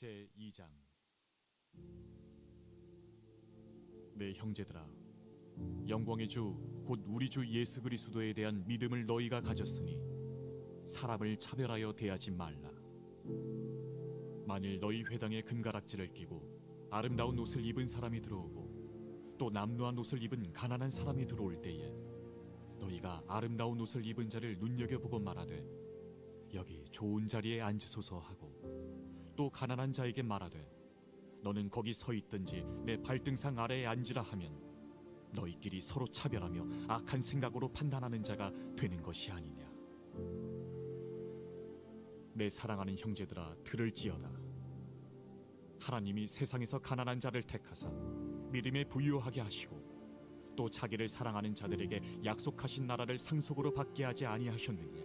제2장. 내 형제들아, 영광의 주 곧 우리 주 예수 그리스도에 대한 믿음을 너희가 가졌으니 사람을 차별하여 대하지 말라. 만일 너희 회당에 금가락지를 끼고 아름다운 옷을 입은 사람이 들어오고 또 남루한 옷을 입은 가난한 사람이 들어올 때에 너희가 아름다운 옷을 입은 자를 눈여겨보고 말하되 여기 좋은 자리에 앉으소서 하고 또 가난한 자에게 말하되 너는 거기 서 있든지 내 발등상 아래에 앉으라 하면 너희끼리 서로 차별하며 악한 생각으로 판단하는 자가 되는 것이 아니냐. 내 사랑하는 형제들아, 들을지어다. 하나님이 세상에서 가난한 자를 택하사 믿음에 부유하게 하시고 또 자기를 사랑하는 자들에게 약속하신 나라를 상속으로 받게 하지 아니하셨느냐.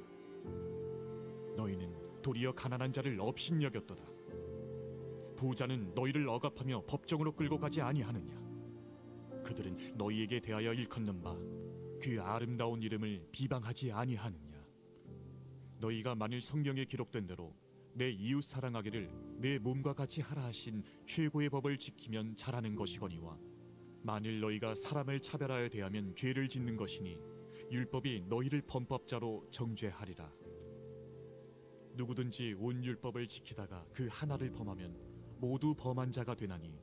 너희는 도리어 가난한 자를 업신여겼도다. 부자는 너희를 억압하며 법정으로 끌고 가지 아니하느냐. 그들은 너희에게 대하여 일컫는 바 그 아름다운 이름을 비방하지 아니하느냐. 너희가 만일 성경에 기록된 대로 내 이웃 사랑하기를 내 몸과 같이 하라 하신 최고의 법을 지키면 잘하는 것이거니와 만일 너희가 사람을 차별하여 대하면 죄를 짓는 것이니 율법이 너희를 범법자로 정죄하리라. 누구든지 온 율법을 지키다가 그 하나를 범하면 모두 범한 자가 되나니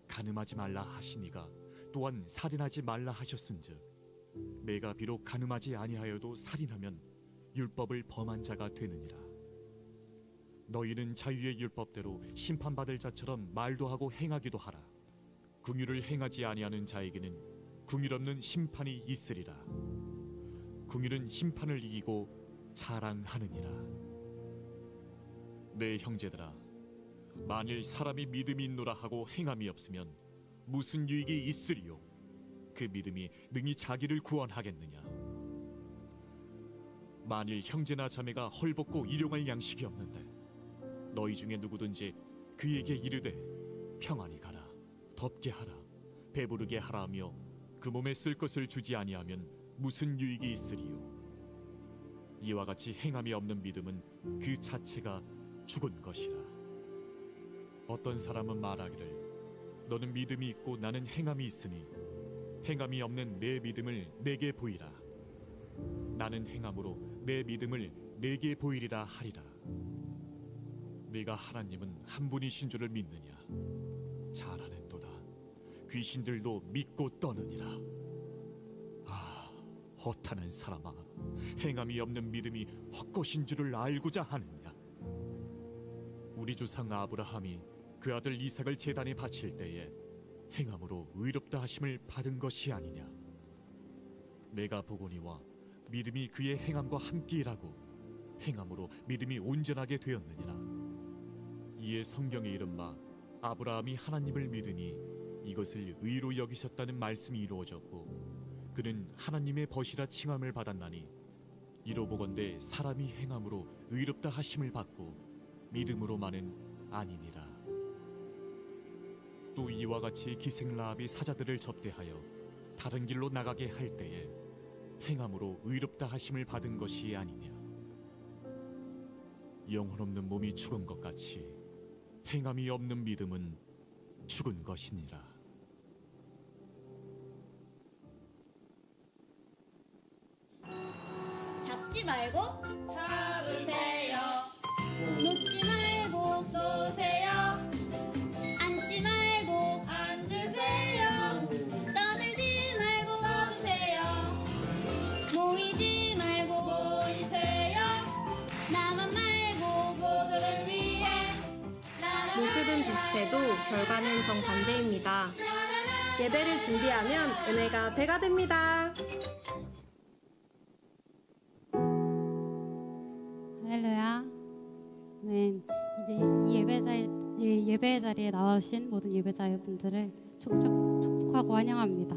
간음하지 말라 하시니가 또한 살인하지 말라 하셨은즉 내가 비록 간음하지 아니하여도 살인하면 율법을 범한 자가 되느니라. 너희는 자유의 율법대로 심판받을 자처럼 말도 하고 행하기도 하라. 긍휼을 행하지 아니하는 자에게는 긍휼 없는 심판이 있으리라. 긍휼은 심판을 이기고 자랑하느니라. 내 형제들아, 만일 사람이 믿음이 있노라 하고 행함이 없으면 무슨 유익이 있으리요? 그 믿음이 능히 자기를 구원하겠느냐? 만일 형제나 자매가 헐벗고 일용할 양식이 없는데 너희 중에 누구든지 그에게 이르되 평안히 가라, 덥게 하라, 배부르게 하라 하며 그 몸에 쓸 것을 주지 아니하면 무슨 유익이 있으리요? 이와 같이 행함이 없는 믿음은 그 자체가 죽은 것이라. 어떤 사람은 말하기를 너는 믿음이 있고 나는 행함이 있으니 행함이 없는 내 믿음을 내게 보이라. 나는 행함으로 내 믿음을 내게 보이리라 하리라. 네가 하나님은 한 분이신 줄을 믿느냐? 잘하는도다. 귀신들도 믿고 떠느니라. 아, 허탄한 사람아, 행함이 없는 믿음이 헛것인 줄을 알고자 하느냐? 우리 조상 아브라함이 그 아들 이삭을 제단에 바칠 때에 행함으로 의롭다 하심을 받은 것이 아니냐. 내가 보거니와 믿음이 그의 행함과 함께 일하고 행함으로 믿음이 온전하게 되었느니라. 이에 성경에 이른 바 아브라함이 하나님을 믿으니 이것을 의로 여기셨다는 말씀이 이루어졌고 그는 하나님의 벗이라 칭함을 받았나니 이로 보건대 사람이 행함으로 의롭다 하심을 받고 믿음으로만은 아니니라. 또 이와 같이 기생 라합이 사자들을 접대하여 다른 길로 나가게 할 때에 행함으로 의롭다 하심을 받은 것이 아니냐. 영혼 없는 몸이 죽은 것 같이 행함이 없는 믿음은 죽은 것이니라. 잡지 말고 잡으세요. 놓지 말고 놓으세요. 앉지 말고 앉으세요. 떠들지 말고 떠드세요. 모이지 말고 모이세요. 나만 말고 모두를 위해 모습은 비슷해도 결과는 정반대입니다. 예배를 준비하면 은혜가 배가 됩니다. 할렐루야. 아멘. 이제 이 예배 자리에 나오신 모든 예배자분들을 축복하고 환영합니다.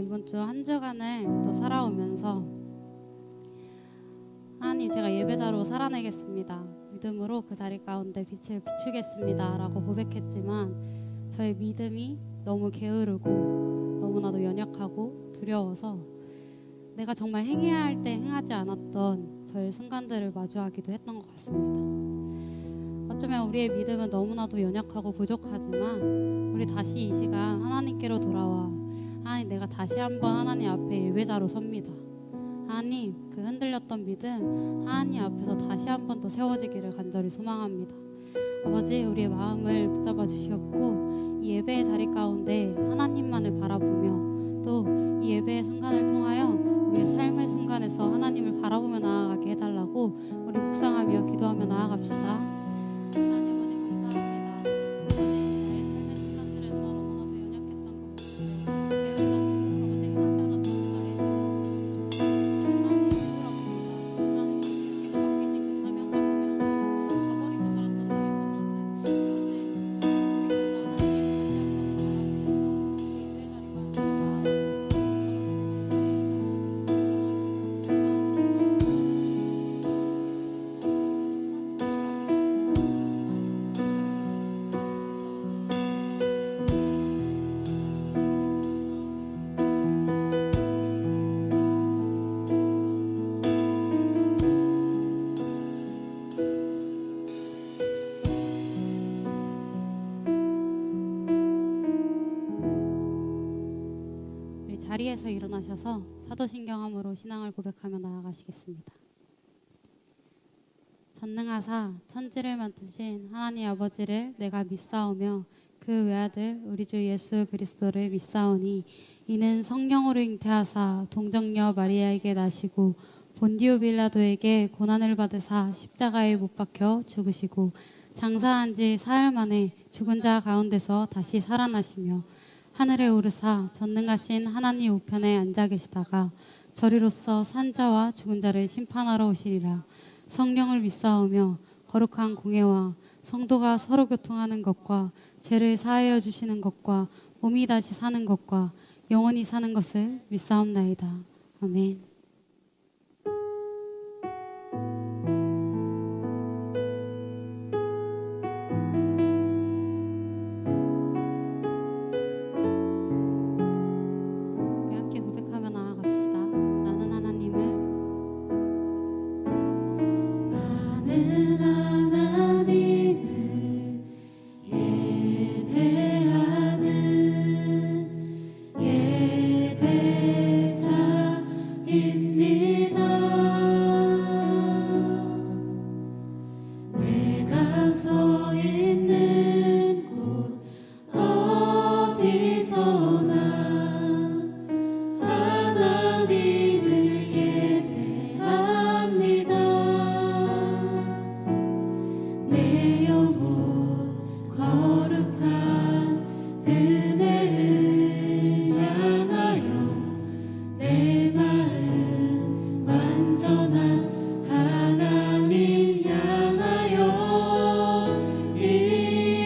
이번 주 한 주간을 또 살아오면서 하나님, 제가 예배자로 살아내겠습니다. 믿음으로 그 자리 가운데 빛을 비추겠습니다 라고 고백했지만 저의 믿음이 너무 게으르고 너무나도 연약하고 두려워서 내가 정말 행해야 할 때 행하지 않았던 저의 순간들을 마주하기도 했던 것 같습니다. 어쩌면 우리의 믿음은 너무나도 연약하고 부족하지만 우리 다시 이 시간 하나님께로 돌아와 하나님, 내가 다시 한번 하나님 앞에 예배자로 섭니다. 하나님, 그 흔들렸던 믿음 하나님 앞에서 다시 한번 더 세워지기를 간절히 소망합니다. 아버지, 우리의 마음을 붙잡아 주시옵고 이 예배의 자리 가운데 하나님만을 바라보며 또 이 예배의 순간을 통하여 우리의 삶의 순간에서 하나님을 바라보며 나아가게 해달라고 우리 묵상하며 기도하며 나아갑시다. 하나님 아버지, 감사합니다. 아버지, 나의 삶의 순간들에서 너무나도 연약했던 그 모습들, 아버지, 흔하지 않았던 그 나의 하나님 누구랍니다. 하나님 이렇게 맡기신 그 사명과 소명을 저버리고 살았던 나의 소망들, 아버지, 자리에서 일어나셔서 사도신경함으로 신앙을 고백하며 나아가시겠습니다. 전능하사 천지를 만드신 하나님 아버지를 내가 믿사오며 그 외아들 우리 주 예수 그리스도를 믿사오니 이는 성령으로 잉태하사 동정녀 마리아에게 나시고 본디오 빌라도에게 고난을 받으사 십자가에 못 박혀 죽으시고 장사한 지 사흘 만에 죽은 자 가운데서 다시 살아나시며 하늘에 오르사 전능하신 하나님 우편에 앉아 계시다가 저리로서 산자와 죽은 자를 심판하러 오시리라. 성령을 믿사오며 거룩한 공예와 성도가 서로 교통하는 것과 죄를 사하여 주시는 것과 몸이 다시 사는 것과 영원히 사는 것을 믿사옵나이다. 아멘.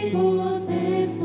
이곳에서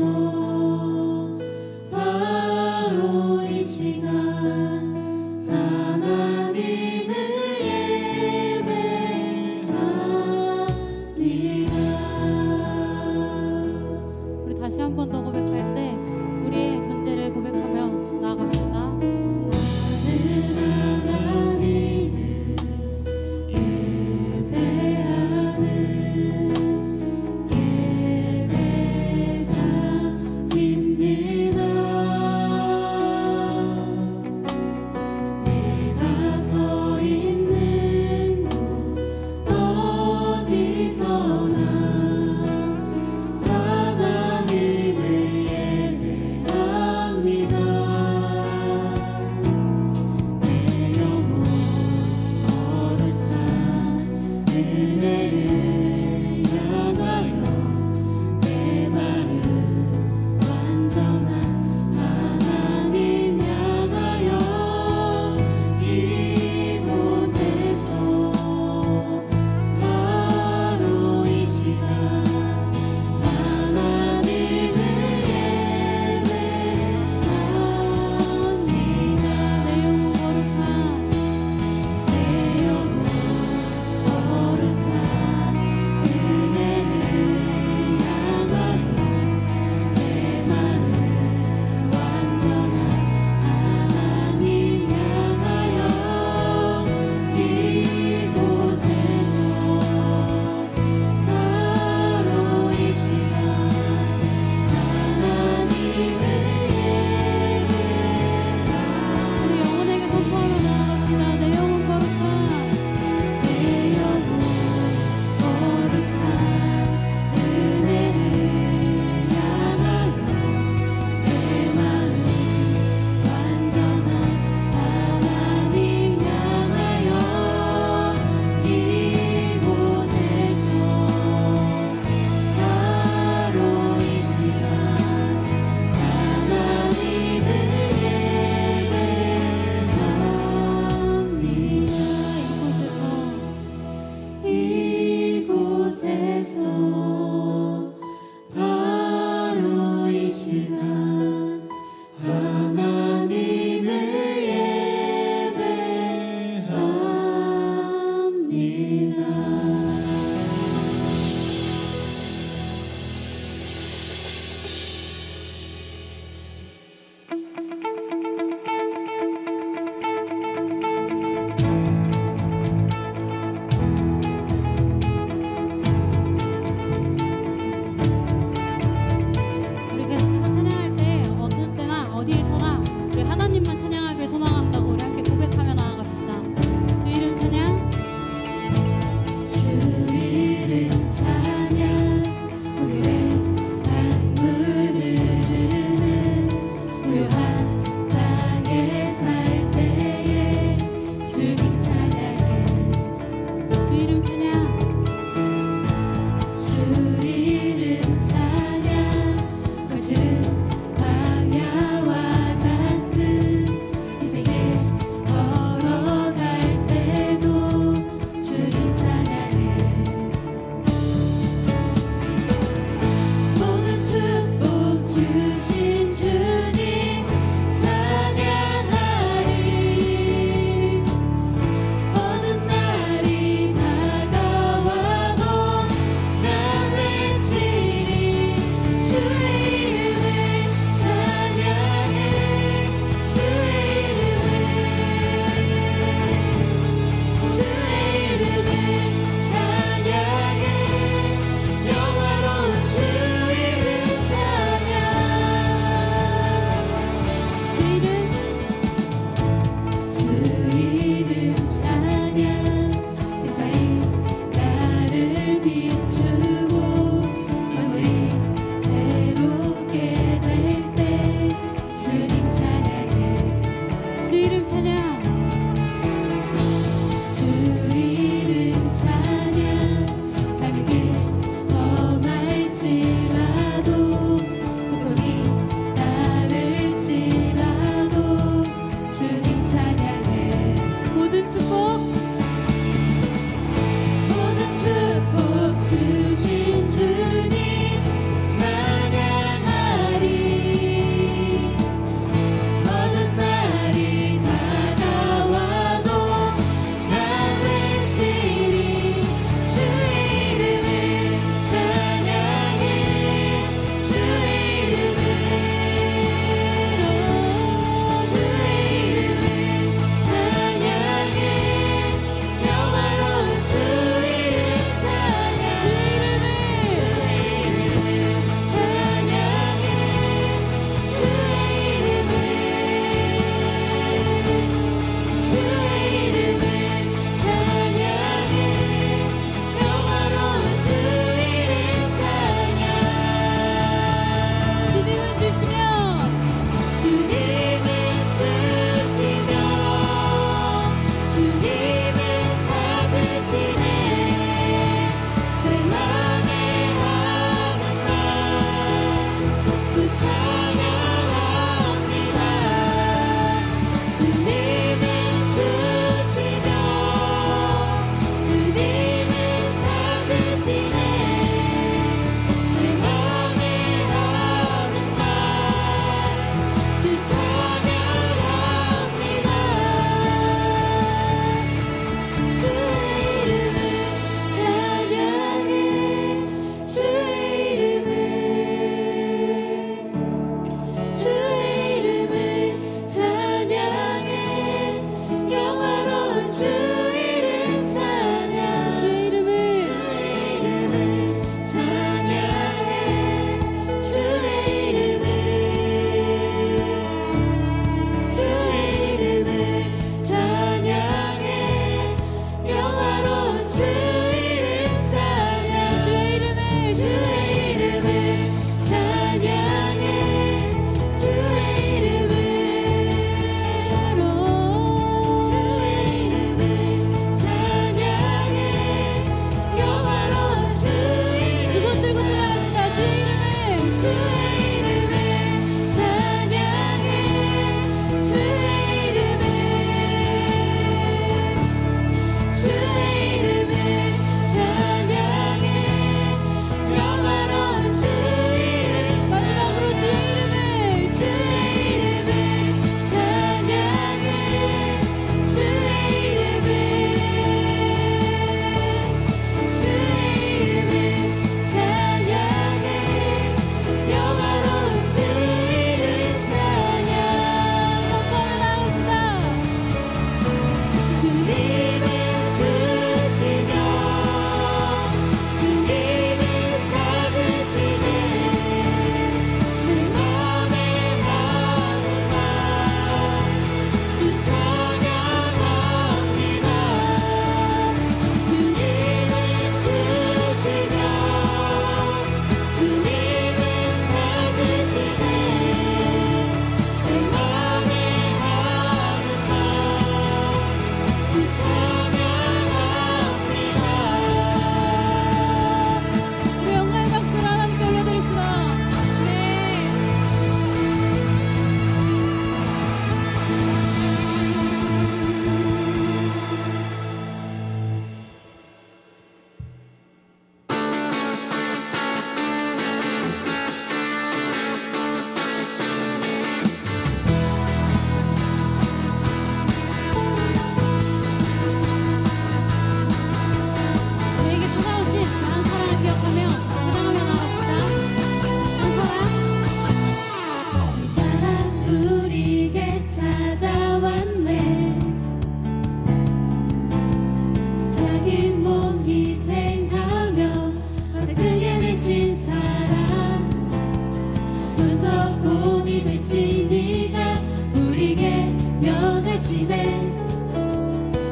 대신에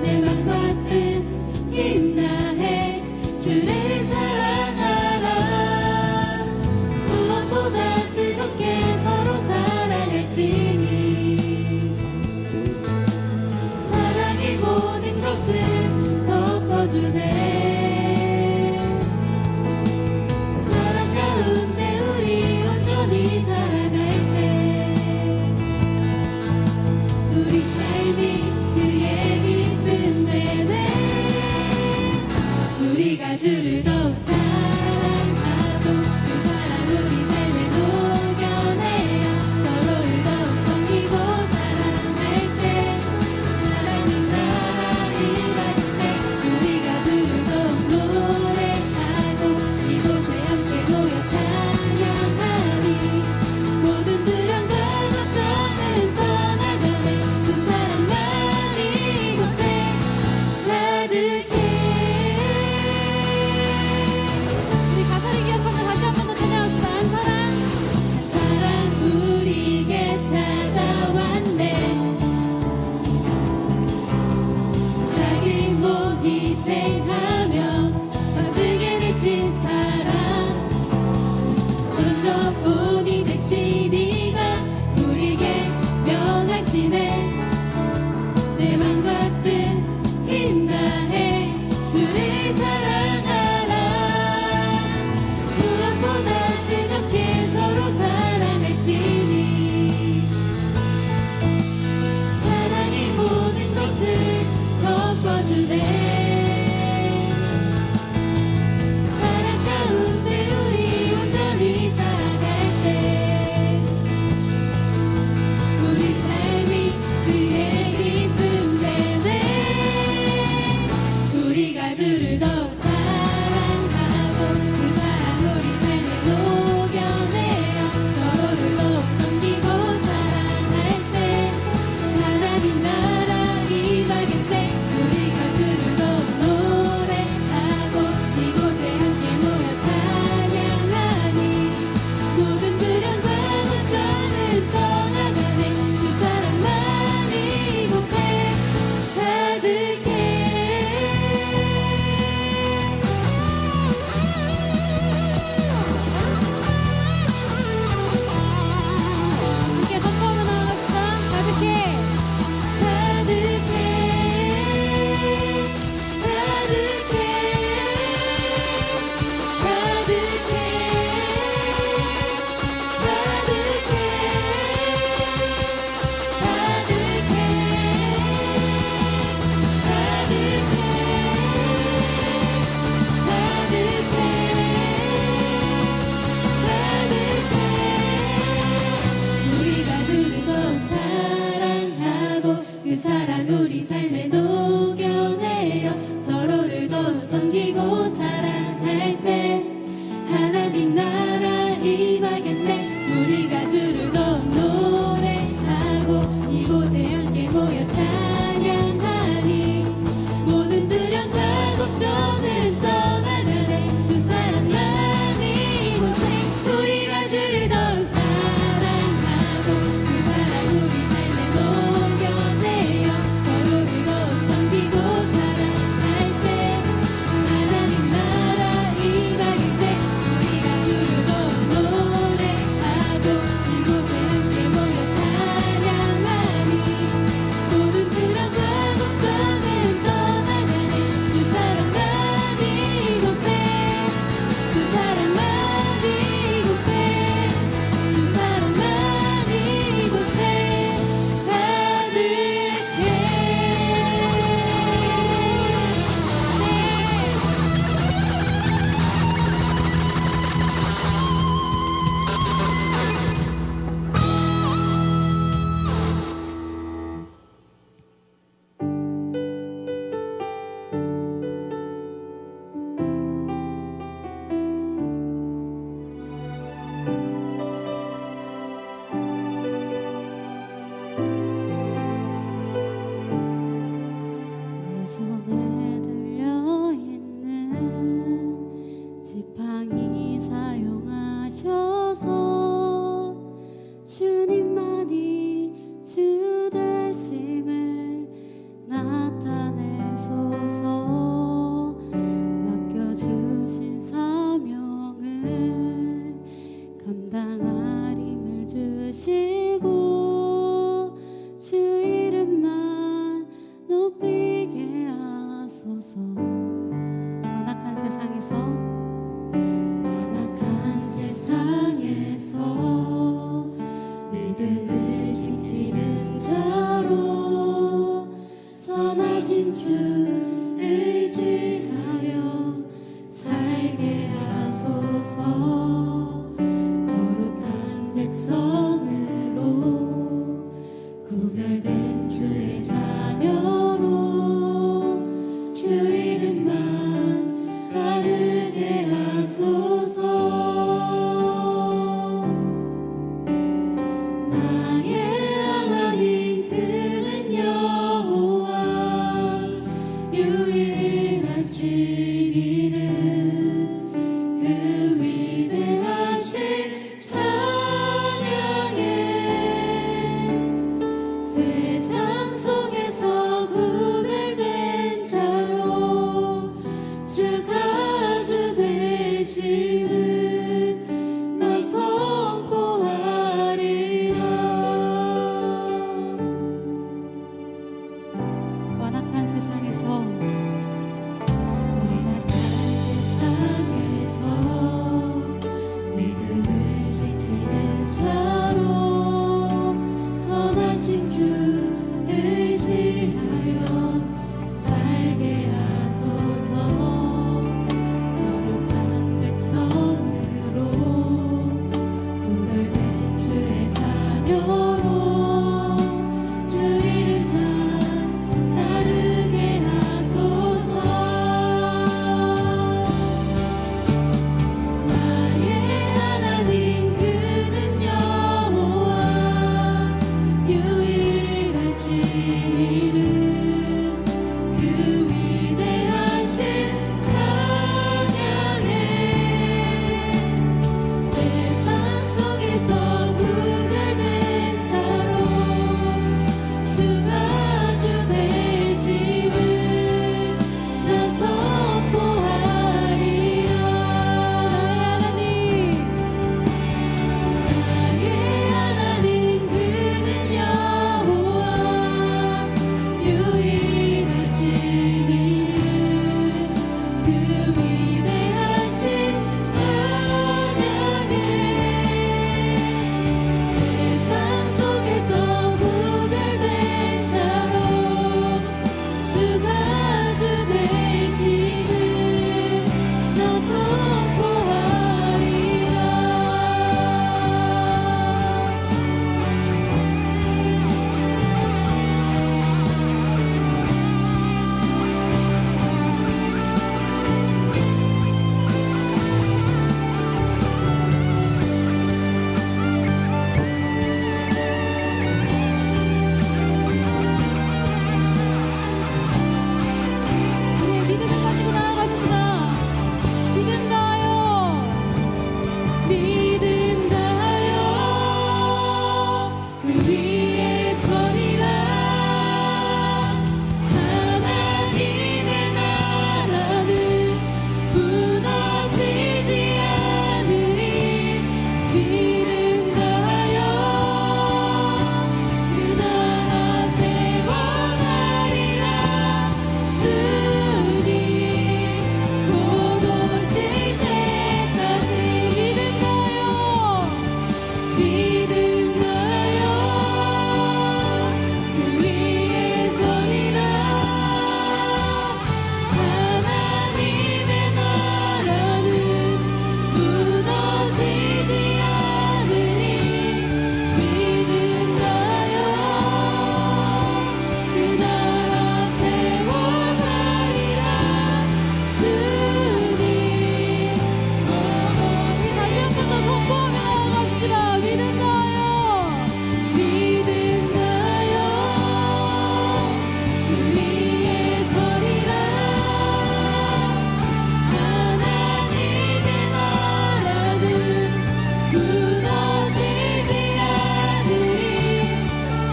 내 맘과 뜻 힘다해 주를 사랑하라. 무엇보다 뜨겁게 서로 사랑할지니 사랑의 모든 것을 덮어주네. 사랑 가운데 우리 온전히 살아갈 때 우리 삶이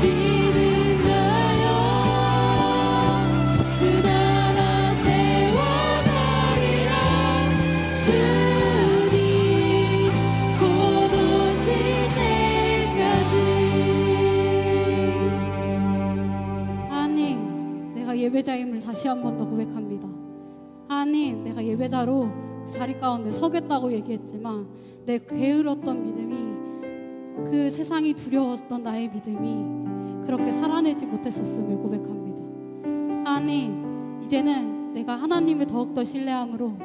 믿음하여 그 나라 세워가리라. 주님 곧 오실 때까지. 하나님, 내가 예배자임을 다시 한 번 더 고백합니다. 하나님, 내가 예배자로 그 자리 가운데 서겠다고 얘기했지만 내 게으렀던 믿음이, 그 세상이 두려웠던 나의 믿음이 그렇게 살아내지 못했었음을 고백합니다. 하나님, 이제는 내가 하나님을 더욱더 신뢰함으로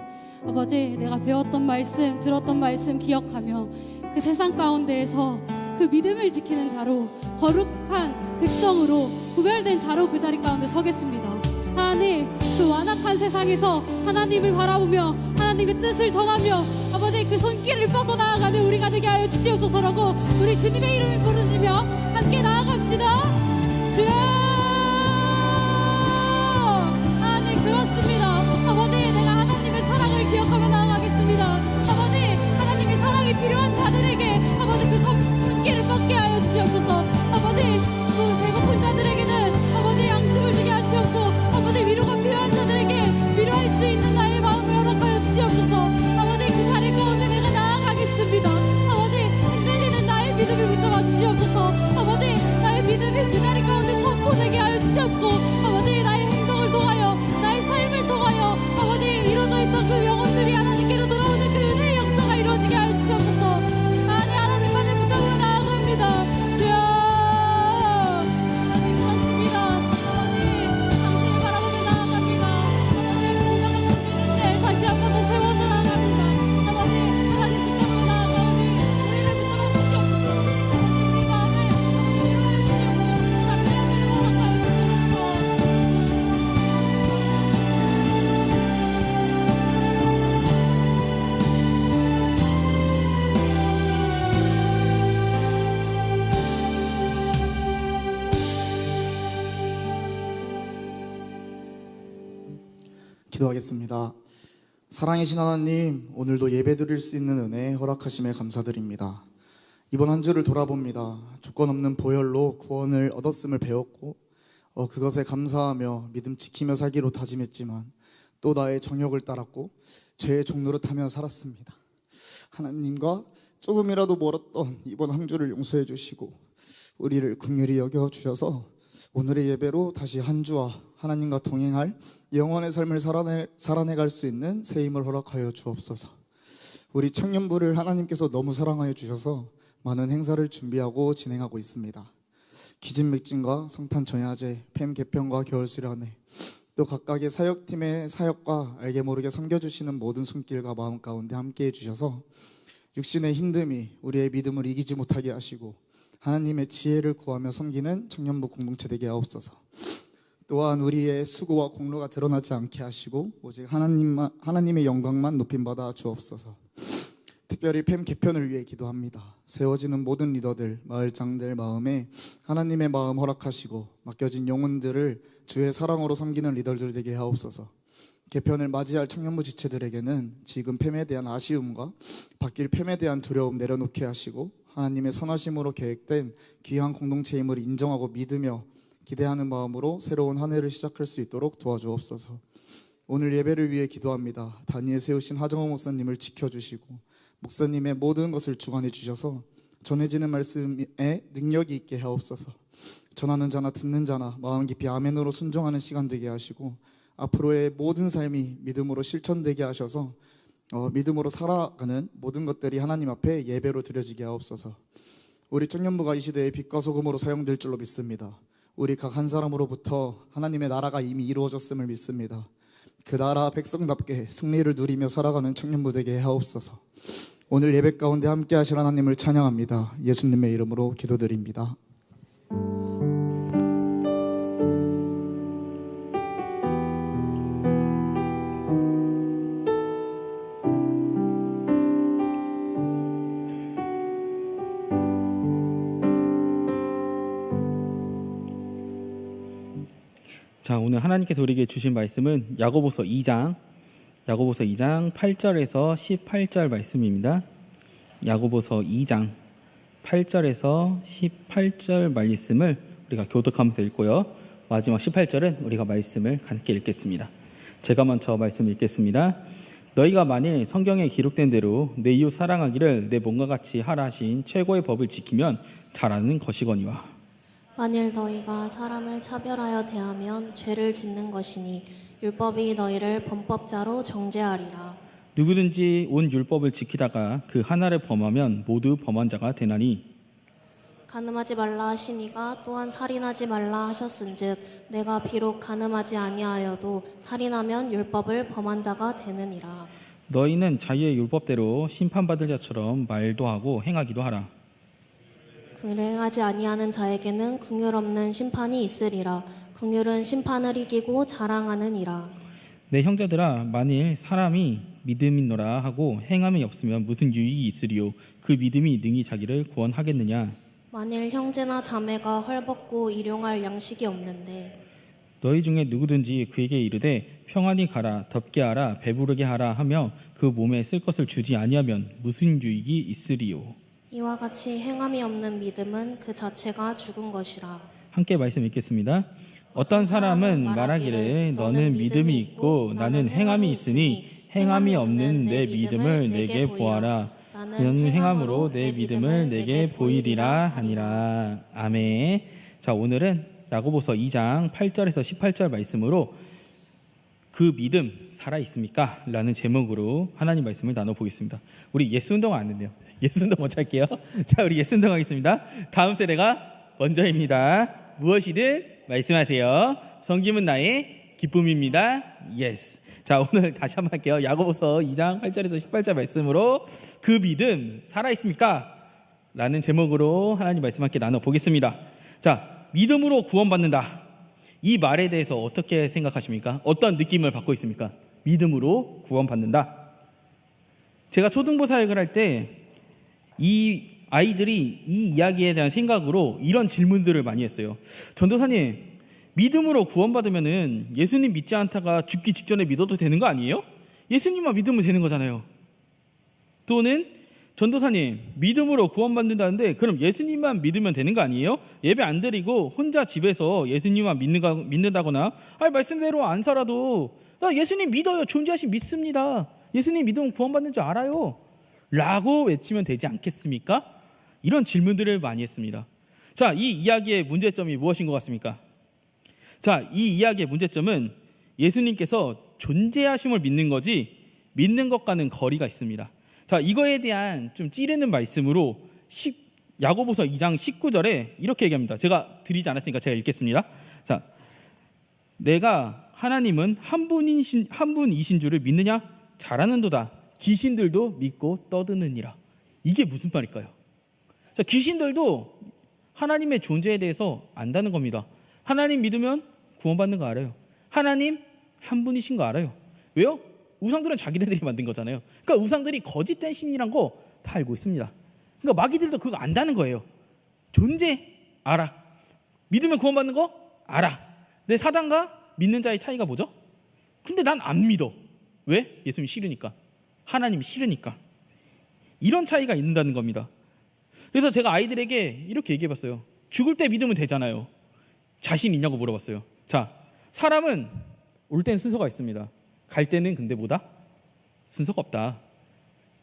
아버지, 내가 배웠던 말씀, 들었던 말씀 기억하며 그 세상 가운데에서 그 믿음을 지키는 자로, 거룩한 백성으로, 구별된 자로 그 자리 가운데 서겠습니다. 하나님, 그 완악한 세상에서 하나님을 바라보며 하나님의 뜻을 전하며 아버지, 그 손길을 뻗어 나아가는 우리가 되게 하여 주시옵소서라고 우리 주님의 이름을 부르시며 함께 나아갑시다. 주여! 하나님, 그렇습니다. 아버지, 내가 하나님의 사랑을 기억하며 나아가겠습니다. 아버지, 하나님의 사랑이 필요한 자들에게 아버지 그 손길을 뻗게 하여 주시옵소서. 아버지, 그 배고픈 자들에게는 아버지 양식을 주게 하시옵고, 아버지, 위로가 필요한 자들에게 위로할 수 있는 나의 마음을 허락하여 주시옵소서. 아버지, 그 자리 가운데 내가 나아가겠습니다. 아버지, 흔들리는 나의 믿음을 붙잡아 주시옵소서. 아버지, 나의 믿음이 그 자리 가운데 선포되게 하여 주시옵고, 아버지, 나의 행동을 통하여, 나의 삶을 통하여 아버지, 이루어져 있던 그 영혼들이 하나님께로 돌아오는 그 은혜의 역사가 이루어지게 하여 주시옵소서. 아니, 하나님만을 붙잡아 나아갑니다. 주여! 하나님, 그렇습니다. 아버지, 당신을 바라보며 나아갑니다. 아버지, 무너졌던 믿음들 다시 한 번 더 세워 나아갑니다. 아버지, 하나님 붙잡아 나아가오니 우리를 붙잡아 주시옵소서. 아버지, 우리 마음을 아버지 위로하여 주시옵고, 담대한 믿음을 허락하여 주시옵소서. 기도하겠습니다. 사랑이신 하나님, 오늘도 예배 드릴 수 있는 은혜 허락하심에 감사드립니다. 이번 한 주를 돌아봅니다. 조건 없는 보혈로 구원을 얻었음을 배웠고 그것에 감사하며 믿음 지키며 살기로 다짐했지만 또 나의 정욕을 따랐고 죄의 종노릇하며 살았습니다. 하나님과 조금이라도 멀었던 이번 한 주를 용서해 주시고 우리를 긍휼히 여겨 주셔서 오늘의 예배로 다시 한 주와 하나님과 동행할 영원의 삶을 살아내갈 수 있는 새 힘을 허락하여 주옵소서. 우리 청년부를 하나님께서 너무 사랑하여 주셔서 많은 행사를 준비하고 진행하고 있습니다. 기진맥진과 성탄 전야제, 팸 개편과 겨울 수련회, 또 각각의 사역팀의 사역과 알게 모르게 섬겨주시는 모든 손길과 마음 가운데 함께해 주셔서 육신의 힘듦이 우리의 믿음을 이기지 못하게 하시고 하나님의 지혜를 구하며 섬기는 청년부 공동체 되게 하옵소서. 또한 우리의 수고와 공로가 드러나지 않게 하시고 오직 하나님의 영광만 높임받아 주옵소서. 특별히 팸 개편을 위해 기도합니다. 세워지는 모든 리더들, 마을장들 마음에 하나님의 마음 허락하시고 맡겨진 영혼들을 주의 사랑으로 섬기는 리더들 되게 하옵소서. 개편을 맞이할 청년부 지체들에게는 지금 팸에 대한 아쉬움과 바뀔 팸에 대한 두려움 내려놓게 하시고 하나님의 선하심으로 계획된 귀한 공동체임을 인정하고 믿으며 기대하는 마음으로 새로운 한 해를 시작할 수 있도록 도와주옵소서. 오늘 예배를 위해 기도합니다. 단위에 세우신 하정호 목사님을 지켜주시고 목사님의 모든 것을 주관해 주셔서 전해지는 말씀에 능력이 있게 하옵소서. 전하는 자나 듣는 자나 마음 깊이 아멘으로 순종하는 시간 되게 하시고 앞으로의 모든 삶이 믿음으로 실천되게 하셔서 믿음으로 살아가는 모든 것들이 하나님 앞에 예배로 드려지게 하옵소서. 우리 청년부가 이 시대에 빛과 소금으로 사용될 줄로 믿습니다. 우리 각 한 사람으로부터 하나님의 나라가 이미 이루어졌음을 믿습니다. 그 나라 백성답게 승리를 누리며 살아가는 청년부 되게 하옵소서. 오늘 예배 가운데 함께 하실 하나님을 찬양합니다. 예수님의 이름으로 기도드립니다. 자, 오늘 하나님께서 우리에게 주신 말씀은 야고보서 2장 8절에서 18절 말씀입니다. 야고보서 2장 8절에서 18절 말씀을 우리가 교독하면서 읽고요. 마지막 18절은 우리가 말씀을 함께 읽겠습니다. 제가 먼저 말씀 읽겠습니다. 너희가 만일 성경에 기록된 대로 내 이웃 사랑하기를 내 몸과 같이 하라 하신 최고의 법을 지키면 잘하는 것이거니와. 만일 너희가 사람을 차별하여 대하면 죄를 짓는 것이니 율법이 너희를 범법자로 정죄하리라. 누구든지 온 율법을 지키다가 그 하나를 범하면 모두 범한 자가 되나니. 간음하지 말라 하시니가 또한 살인하지 말라 하셨은즉 내가 비록 간음하지 아니하여도 살인하면 율법을 범한 자가 되느니라. 너희는 자유의 율법대로 심판받을 자처럼 말도 하고 행하기도 하라. 긍휼하지 아니하는 자에게는 긍휼 없는 심판이 있으리라. 긍휼은 심판을 이기고 자랑하느니라. 내 형제들아, 만일 사람이 믿음 있노라 하고 행함이 없으면 무슨 유익이 있으리요? 그 믿음이 능히 자기를 구원하겠느냐? 만일 형제나 자매가 헐벗고 일용할 양식이 없는데 너희 중에 누구든지 그에게 이르되 평안히 가라, 덥게 하라, 배부르게 하라 하며 그 몸에 쓸 것을 주지 아니하면 무슨 유익이 있으리요? 이와 같이 행함이 없는 믿음은 그 자체가 죽은 것이라. 함께 말씀 읽겠습니다. 어떤 사람은 말하기를 너는 믿음이 있고 나는 행함이 있으니 행함이 없는 내 믿음을 내게 보아라. 그는 행함으로 내 믿음을 내게 보이리라 하니라. 아멘. 자, 오늘은 야고보서 2장 8절에서 18절 말씀으로 그 믿음 살아 있습니까? 라는 제목으로 하나님 말씀을 나눠보겠습니다. 우리 예수운동 안 했네요. 예수운동 먼저 할게요. 자, 우리 예수운동 하겠습니다. 다음 세대가 먼저입니다. 무엇이든 말씀하세요. 섬김은 나의 기쁨입니다. 예스. 자, 오늘 다시 한번 할게요. 야고보서 2장 8절에서 18절 말씀으로 그 믿음 살아있습니까? 라는 제목으로 하나님 말씀 함께 나눠보겠습니다. 자, 믿음으로 구원받는다. 이 말에 대해서 어떻게 생각하십니까? 어떤 느낌을 받고 있습니까? 믿음으로 구원받는다. 제가 초등부 사역을 할 때 이 아이들이 이 이야기에 대한 생각으로 이런 질문들을 많이 했어요. 전도사님, 믿음으로 구원받으면은 예수님 믿지 않다가 죽기 직전에 믿어도 되는 거 아니에요? 예수님만 믿으면 되는 거잖아요. 또는 전도사님, 믿음으로 구원받는다는데 그럼 예수님만 믿으면 되는 거 아니에요? 예배 안 드리고 혼자 집에서 예수님만 믿는다거나 말씀대로 안 살아도 나 예수님 믿어요, 존재하신 믿습니다, 예수님 믿으면 구원받는 줄 알아요 라고 외치면 되지 않겠습니까? 이런 질문들을 많이 했습니다. 자, 이 이야기의 문제점이 무엇인 것 같습니까? 자, 이 이야기의 문제점은 예수님께서 존재하심을 믿는 거지 믿는 것과는 거리가 있습니다. 자, 이거에 대한 좀 찌르는 말씀으로 야고보서 2장 19절에 이렇게 얘기합니다. 제가 드리지 않았으니까 제가 읽겠습니다. 자, 내가 하나님은 한 분이신 줄을 믿느냐? 잘하는도다. 귀신들도 믿고 떠드느니라. 이게 무슨 말일까요? 자, 귀신들도 하나님의 존재에 대해서 안다는 겁니다. 하나님 믿으면 구원받는 거 알아요. 하나님 한 분이신 거 알아요. 왜요? 우상들은 자기네들이 만든 거잖아요. 그러니까 우상들이 거짓된 신이란 거 다 알고 있습니다. 그러니까 마귀들도 그거 안다는 거예요. 존재 알아. 믿으면 구원받는 거 알아. 근데 사단과 믿는 자의 차이가 뭐죠? 근데 난 안 믿어. 왜? 예수님이 싫으니까. 하나님이 싫으니까. 이런 차이가 있는다는 겁니다. 그래서 제가 아이들에게 이렇게 얘기해봤어요. 죽을 때 믿으면 되잖아요. 자신 있냐고 물어봤어요. 자, 사람은 올 땐 순서가 있습니다. 갈 때는 근데 뭐다? 순서가 없다.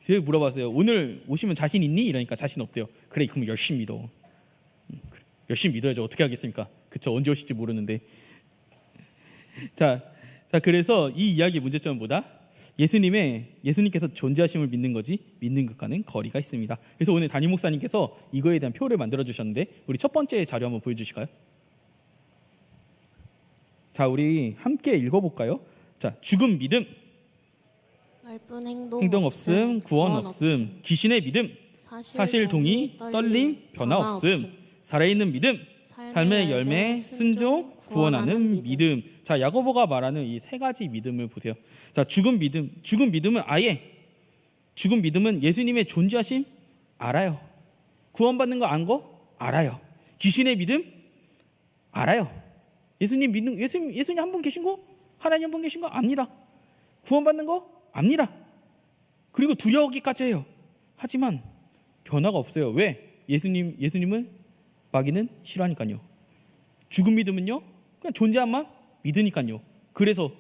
그래서 물어봤어요. 오늘 오시면 자신 있니? 이러니까 자신 없대요. 그래, 그럼 열심히 믿어. 열심히 믿어야죠. 어떻게 하겠습니까? 그쵸? 언제 오실지 모르는데. 자, 그래서 이 이야기의 문제점은 뭐다? 예수님께서 존재하심을 믿는 거지 믿는 것과는 거리가 있습니다. 그래서 오늘 담임 목사님께서 이거에 대한 표를 만들어 주셨는데 우리 첫 번째 자료 한번 보여주실까요? 자, 우리 함께 읽어볼까요? 자, 죽음 믿음, 말뿐 행동 없음, 구원 없음, 귀신의 믿음, 사실 동의, 떨림, 변화 없음, 살아있는 믿음, 삶의 열매, 순종, 구원하는 믿음. 자, 야고보가 말하는 이 세 가지 믿음을 보세요. 자, 죽음 믿음은 죽음 믿음은 예수님의 존재하심 알아요. 구원받는 거 안 거 알아요. 귀신의 믿음 알아요. 예수님 한 분 계신 거, 하나님 한 분 계신 거 압니다. 구원받는 거 압니다. 그리고 두려워하기까지 해요. 하지만 변화가 없어요. 왜? 예수님은 마귀는 싫어하니까요. 죽은 믿음은요, 그냥 존재한만 믿으니까요. 그래서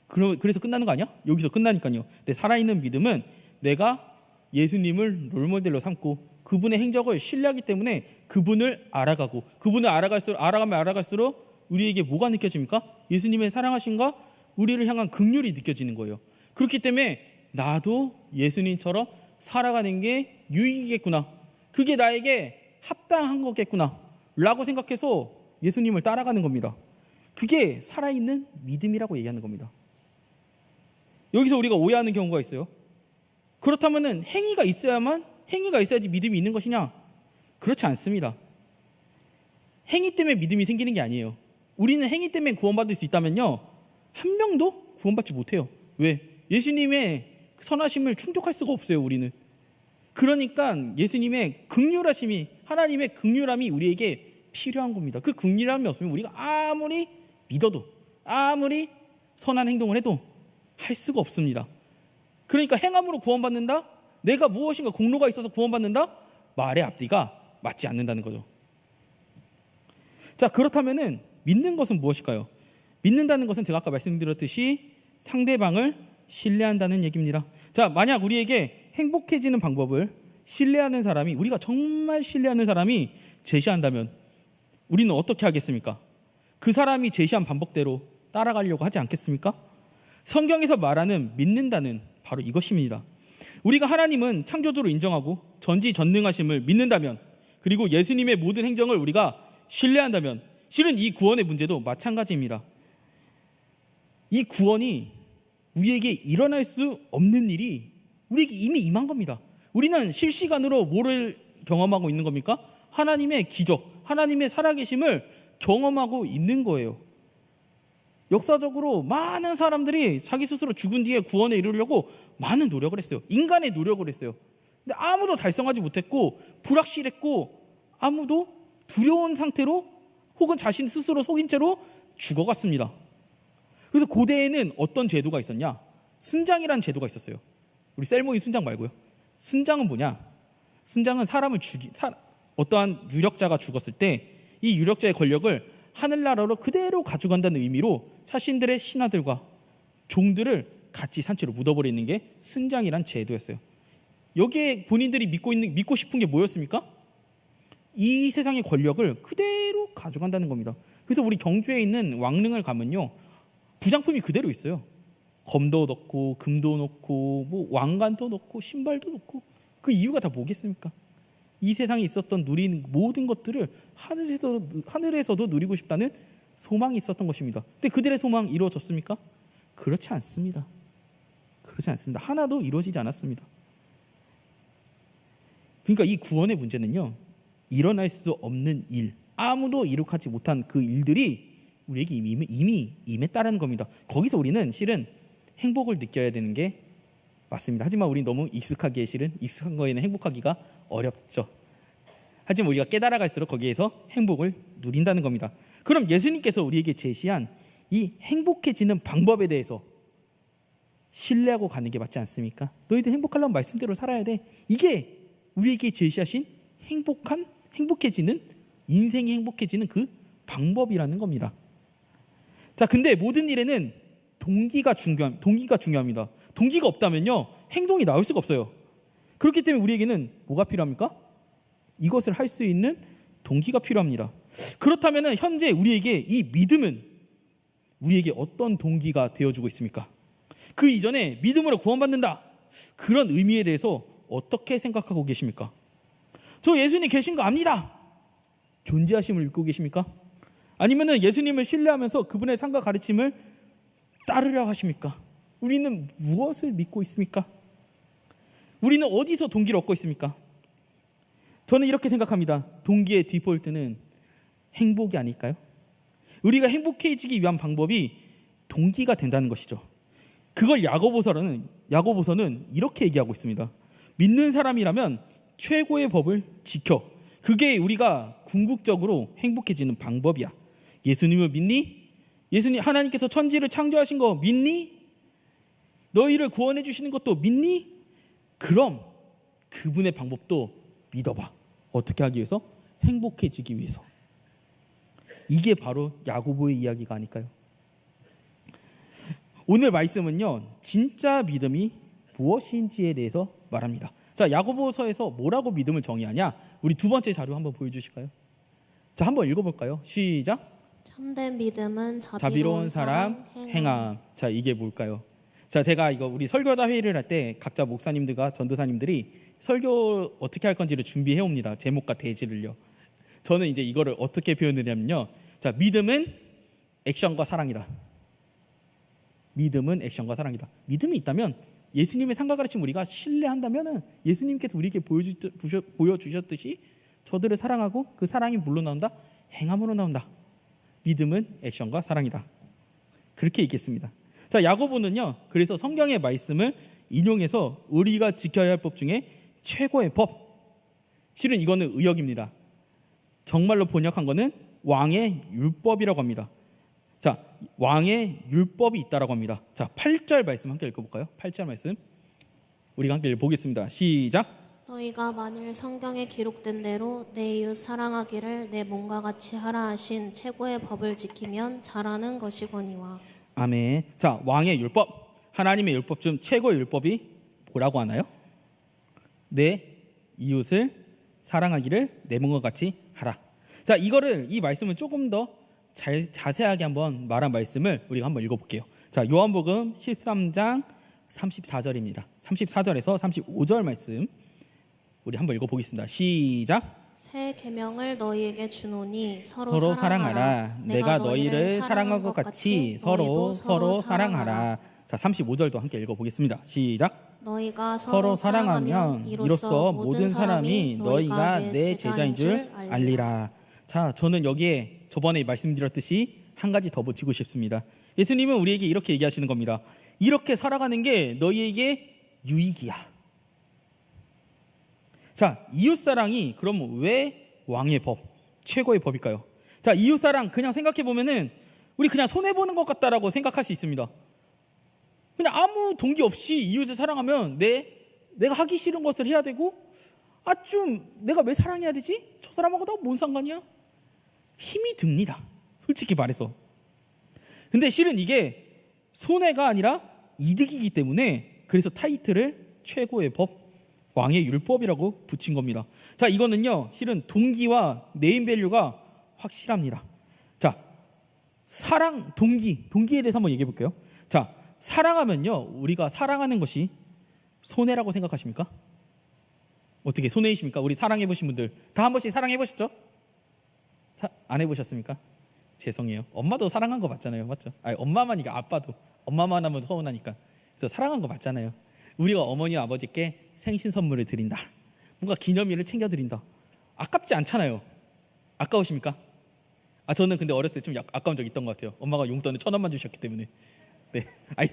끝나는 거 아니야? 여기서 끝나니까요. 근데 살아있는 믿음은 내가 예수님을 롤모델로 삼고 그분의 행적을 신뢰하기 때문에 그분을 알아가고, 그분을 알아갈수록 우리에게 뭐가 느껴집니까? 예수님의 사랑하심과 우리를 향한 긍휼이 느껴지는 거예요. 그렇기 때문에 나도 예수님처럼 살아가는 게 유익이겠구나, 그게 나에게 합당한 거겠구나 라고 생각해서 예수님을 따라가는 겁니다. 그게 살아있는 믿음이라고 얘기하는 겁니다. 여기서 우리가 오해하는 경우가 있어요. 그렇다면 행위가 있어야지 믿음이 있는 것이냐? 그렇지 않습니다. 행위 때문에 믿음이 생기는 게 아니에요. 우리는 행위 때문에 구원받을 수 있다면요, 한 명도 구원받지 못해요. 왜? 예수님의 선하심을 충족할 수가 없어요, 우리는. 그러니까 예수님의 긍휼하심이, 하나님의 긍휼함이 우리에게 필요한 겁니다. 그 긍휼함이 없으면 우리가 아무리 믿어도, 아무리 선한 행동을 해도 할 수가 없습니다. 그러니까 행함으로 구원받는다? 내가 무엇인가 공로가 있어서 구원받는다? 말의 앞뒤가 맞지 않는다는 거죠. 자, 그렇다면은 믿는 것은 무엇일까요? 믿는다는 것은 제가 아까 말씀드렸듯이 상대방을 신뢰한다는 얘기입니다. 자, 만약 우리에게 행복해지는 방법을 신뢰하는 사람이, 우리가 정말 신뢰하는 사람이 제시한다면 우리는 어떻게 하겠습니까? 그 사람이 제시한 방법대로 따라가려고 하지 않겠습니까? 성경에서 말하는 믿는다는 바로 이것입니다. 우리가 하나님은 창조주로 인정하고 전지전능하심을 믿는다면, 그리고 예수님의 모든 행정을 우리가 신뢰한다면, 실은 이 구원의 문제도 마찬가지입니다. 이 구원이 우리에게 일어날 수 없는 일이 우리에게 이미 임한 겁니다. 우리는 실시간으로 뭐를 경험하고 있는 겁니까? 하나님의 기적, 하나님의 살아계심을 경험하고 있는 거예요. 역사적으로 많은 사람들이 자기 스스로 죽은 뒤에 구원에 이르려고 많은 노력을 했어요. 인간의 노력을 했어요. 근데 아무도 달성하지 못했고, 불확실했고, 아무도 두려운 상태로 혹은 자신 스스로 속인 채로 죽어갔습니다. 그래서 고대에는 어떤 제도가 있었냐? 순장이라는 제도가 있었어요. 우리 셀모이 순장 말고요. 순장은 뭐냐? 순장은 어떠한 유력자가 죽었을 때 이 유력자의 권력을 하늘나라로 그대로 가져간다는 의미로 자신들의 신하들과 종들을 같이 산채로 묻어버리는 게 순장이란 제도였어요. 여기에 본인들이 믿고 싶은 게 뭐였습니까? 이 세상의 권력을 그대로 가져간다는 겁니다. 그래서 우리 경주에 있는 왕릉을 가면요, 부장품이 그대로 있어요. 검도 넣고 금도 넣고 뭐 왕관도 넣고 신발도 넣고. 그 이유가 다 뭐겠습니까? 이 세상에 있었던 누리는 모든 것들을 하늘에서도 누리고 싶다는 소망이 있었던 것입니다. 근데 그들의 소망 이루어졌습니까? 그렇지 않습니다. 그렇지 않습니다. 하나도 이루어지지 않았습니다. 그러니까 이 구원의 문제는요, 일어날 수 없는 일, 아무도 이룩하지 못한 그 일들이 우리에게 이미 임했다는 겁니다. 거기서 우리는 실은 행복을 느껴야 되는 게 맞습니다. 하지만 우리 너무 익숙한 거에는 행복하기가 어렵죠. 하지만 우리가 깨달아갈수록 거기에서 행복을 누린다는 겁니다. 그럼 예수님께서 우리에게 제시한 이 행복해지는 방법에 대해서 신뢰하고 가는 게 맞지 않습니까? 너희들 행복하려면 말씀대로 살아야 돼. 이게 우리에게 제시하신 행복해지는, 인생이 행복해지는 그 방법이라는 겁니다. 자, 근데 모든 일에는 동기가 중요합니다. 동기가 없다면요, 행동이 나올 수가 없어요. 그렇기 때문에 우리에게는 뭐가 필요합니까? 이것을 할 수 있는 동기가 필요합니다. 그렇다면 현재 우리에게 이 믿음은 우리에게 어떤 동기가 되어주고 있습니까? 그 이전에 믿음으로 구원받는다, 그런 의미에 대해서 어떻게 생각하고 계십니까? 저 예수님 계신 거 압니다. 존재하심을 읽고 계십니까? 아니면 예수님을 신뢰하면서 그분의 삶과 가르침을 따르려 하십니까? 우리는 무엇을 믿고 있습니까? 우리는 어디서 동기를 얻고 있습니까? 저는 이렇게 생각합니다. 동기의 디폴트는 행복이 아닐까요? 우리가 행복해지기 위한 방법이 동기가 된다는 것이죠. 그걸 야고보서는 이렇게 얘기하고 있습니다. 믿는 사람이라면 최고의 법을 지켜. 그게 우리가 궁극적으로 행복해지는 방법이야. 예수님을 믿니? 하나님께서 천지를 창조하신 거 믿니? 너희를 구원해 주시는 것도 믿니? 그럼 그분의 방법도 믿어봐. 어떻게 하기 위해서? 행복해지기 위해서. 이게 바로 야고보의 이야기가 아닐까요? 오늘 말씀은요, 진짜 믿음이 무엇인지에 대해서 말합니다. 자, 야고보서에서 뭐라고 믿음을 정의하냐? 우리 두 번째 자료 한번 보여주실까요? 자, 한번 읽어볼까요? 시작. 참된 믿음은 자비로운 사람 행함. 자, 이게 뭘까요? 자, 제가 이거 우리 설교자 회의를 할 때 각자 목사님들과 전도사님들이 설교 어떻게 할 건지를 준비해 옵니다. 제목과 대지를요. 저는 이제 이거를 어떻게 표현을 하면요, 자, 믿음은 액션과 사랑이다. 믿음은 액션과 사랑이다. 믿음이 있다면 예수님의 상과 가르침 우리가 신뢰한다면은 예수님께서 우리에게 보여주셨듯이 저들을 사랑하고 그 사랑이 뭘로 나온다? 행함으로 나온다. 믿음은 액션과 사랑이다. 그렇게 읽겠습니다. 자, 야고보는요, 그래서 성경의 말씀을 인용해서 우리가 지켜야 할 법 중에 최고의 법, 실은 이거는 의역입니다. 정말로 번역한 거는 왕의 율법이라고 합니다. 자, 왕의 율법이 있다라고 합니다. 자, 8절 말씀 함께 읽어볼까요? 8절 말씀 우리가 함께 읽어보겠습니다. 시작. 너희가 만일 성경에 기록된 대로 내 이웃 사랑하기를 내 몸과 같이 하라 하신 최고의 법을 지키면 잘하는 것이거니와. 아멘. 자, 왕의 율법, 하나님의 율법 중 최고의 율법이 뭐라고 하나요? 내 이웃을 사랑하기를 내 몸과 같이 하라. 자, 이거를 이 말씀을 조금 더 자세하게 한번 말한 말씀을 우리가 한번 읽어볼게요. 자, 요한복음 13장 34절입니다. 34절에서 35절 말씀 우리 한번 읽어보겠습니다. 시작. 새 계명을 너희에게 주노니 서로 사랑하라. 내가 너희를 사랑한 것 같이 서로 사랑하라. 자, 35절도 함께 읽어보겠습니다. 시작. 너희가 서로 사랑하면 이로써 모든 사람이 너희가 내 제자인 줄 알리라. 자, 저는 여기에 저번에 말씀드렸듯이 한 가지 더 붙이고 싶습니다. 예수님은 우리에게 이렇게 얘기하시는 겁니다. 이렇게 살아가는 게 너희에게 유익이야. 자, 이웃사랑이 그럼 왜 왕의 법, 최고의 법일까요? 자, 이웃사랑 그냥 생각해 보면은 우리 그냥 손해보는 것 같다라고 생각할 수 있습니다. 그냥 아무 동기 없이 이웃을 사랑하면 내가 하기 싫은 것을 해야 되고, 좀 내가 왜 사랑해야 되지? 저 사람하고 나 뭔 상관이야? 힘이 듭니다. 솔직히 말해서. 근데 실은 이게 손해가 아니라 이득이기 때문에 그래서 타이틀을 최고의 법, 왕의 율법이라고 붙인 겁니다. 자, 이거는요, 실은 동기와 네임밸류가 확실합니다. 자, 사랑, 동기에 대해서 한번 얘기해 볼게요. 자, 사랑하면요, 우리가 사랑하는 것이 손해라고 생각하십니까? 어떻게 손해이십니까? 우리 사랑해 보신 분들 다 한 번씩 사랑해 보셨죠? 안 해보셨습니까? 죄송해요. 엄마도 사랑한 거 맞잖아요, 맞죠? 엄마만, 이게 아빠도 엄마만 하면 서운하니까. 그래서 사랑한 거 맞잖아요. 우리가 어머니 아버지께 생신 선물을 드린다, 뭔가 기념일을 챙겨 드린다, 아깝지 않잖아요. 아까우십니까? 저는 근데 어렸을 때 좀 아까운 적 있던 것 같아요. 엄마가 용돈을 1,000원만 주셨기 때문에. 네,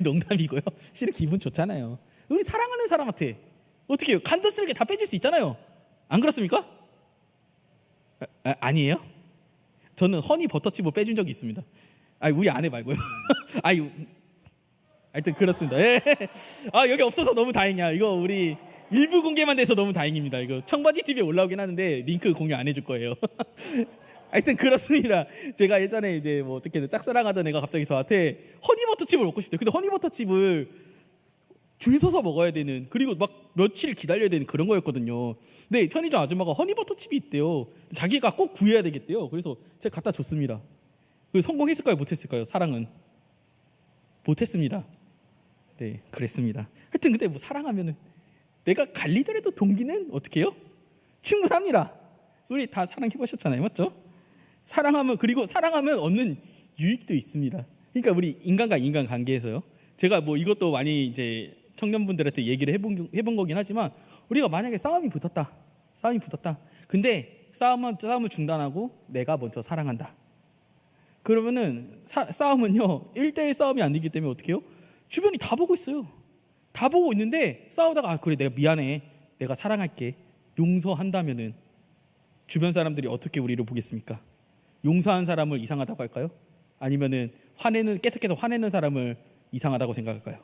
농담이고요. 실은 기분 좋잖아요. 우리 사랑하는 사람한테 어떻게 해요? 간도스럽게 다 빼줄 수 있잖아요. 안 그렇습니까? 아니에요? 저는 허니 버터칩을 빼준 적이 있습니다. 우리 아내 말고요. 하여튼 그렇습니다. 예. 여기 없어서 너무 다행이야. 이거 우리 일부 공개만 돼서 너무 다행입니다. 이거 청바지 TV에 올라오긴 하는데 링크 공유 안 해줄 거예요. 하여튼 그렇습니다. 제가 예전에 이제 뭐 어떻게든 짝사랑하던 애가 갑자기 저한테 허니버터칩을 먹고 싶대요. 근데 허니버터칩을 줄 서서 먹어야 되는, 그리고 막 며칠 기다려야 되는 그런 거였거든요. 근데 편의점 아줌마가 허니버터칩이 있대요. 자기가 꼭 구해야 되겠대요. 그래서 제가 갖다 줬습니다. 성공했을까요? 못했을까요? 사랑은 못했습니다. 네, 그랬습니다. 하여튼 근데 뭐 사랑하면은 내가 갈리더라도 동기는 어떻게 해요? 충분합니다. 우리 다 사랑해 보셨잖아요, 맞죠? 그리고 사랑하면 얻는 유익도 있습니다. 그러니까 우리 인간과 인간 관계에서요. 제가 뭐 이것도 많이 이제 청년분들한테 얘기를 해본 거긴 하지만, 우리가 만약에 싸움이 붙었다. 근데 싸움을 중단하고 내가 먼저 사랑한다. 그러면은 싸움은요 1대1 싸움이 아니기 때문에 어떻게 해요? 주변이 다 보고 있어요. 다 보고 있는데 싸우다가 그래, 내가 미안해, 내가 사랑할게, 용서한다면은 주변 사람들이 어떻게 우리를 보겠습니까? 용서한 사람을 이상하다고 할까요? 아니면은 계속해서 화내는 사람을 이상하다고 생각할까요?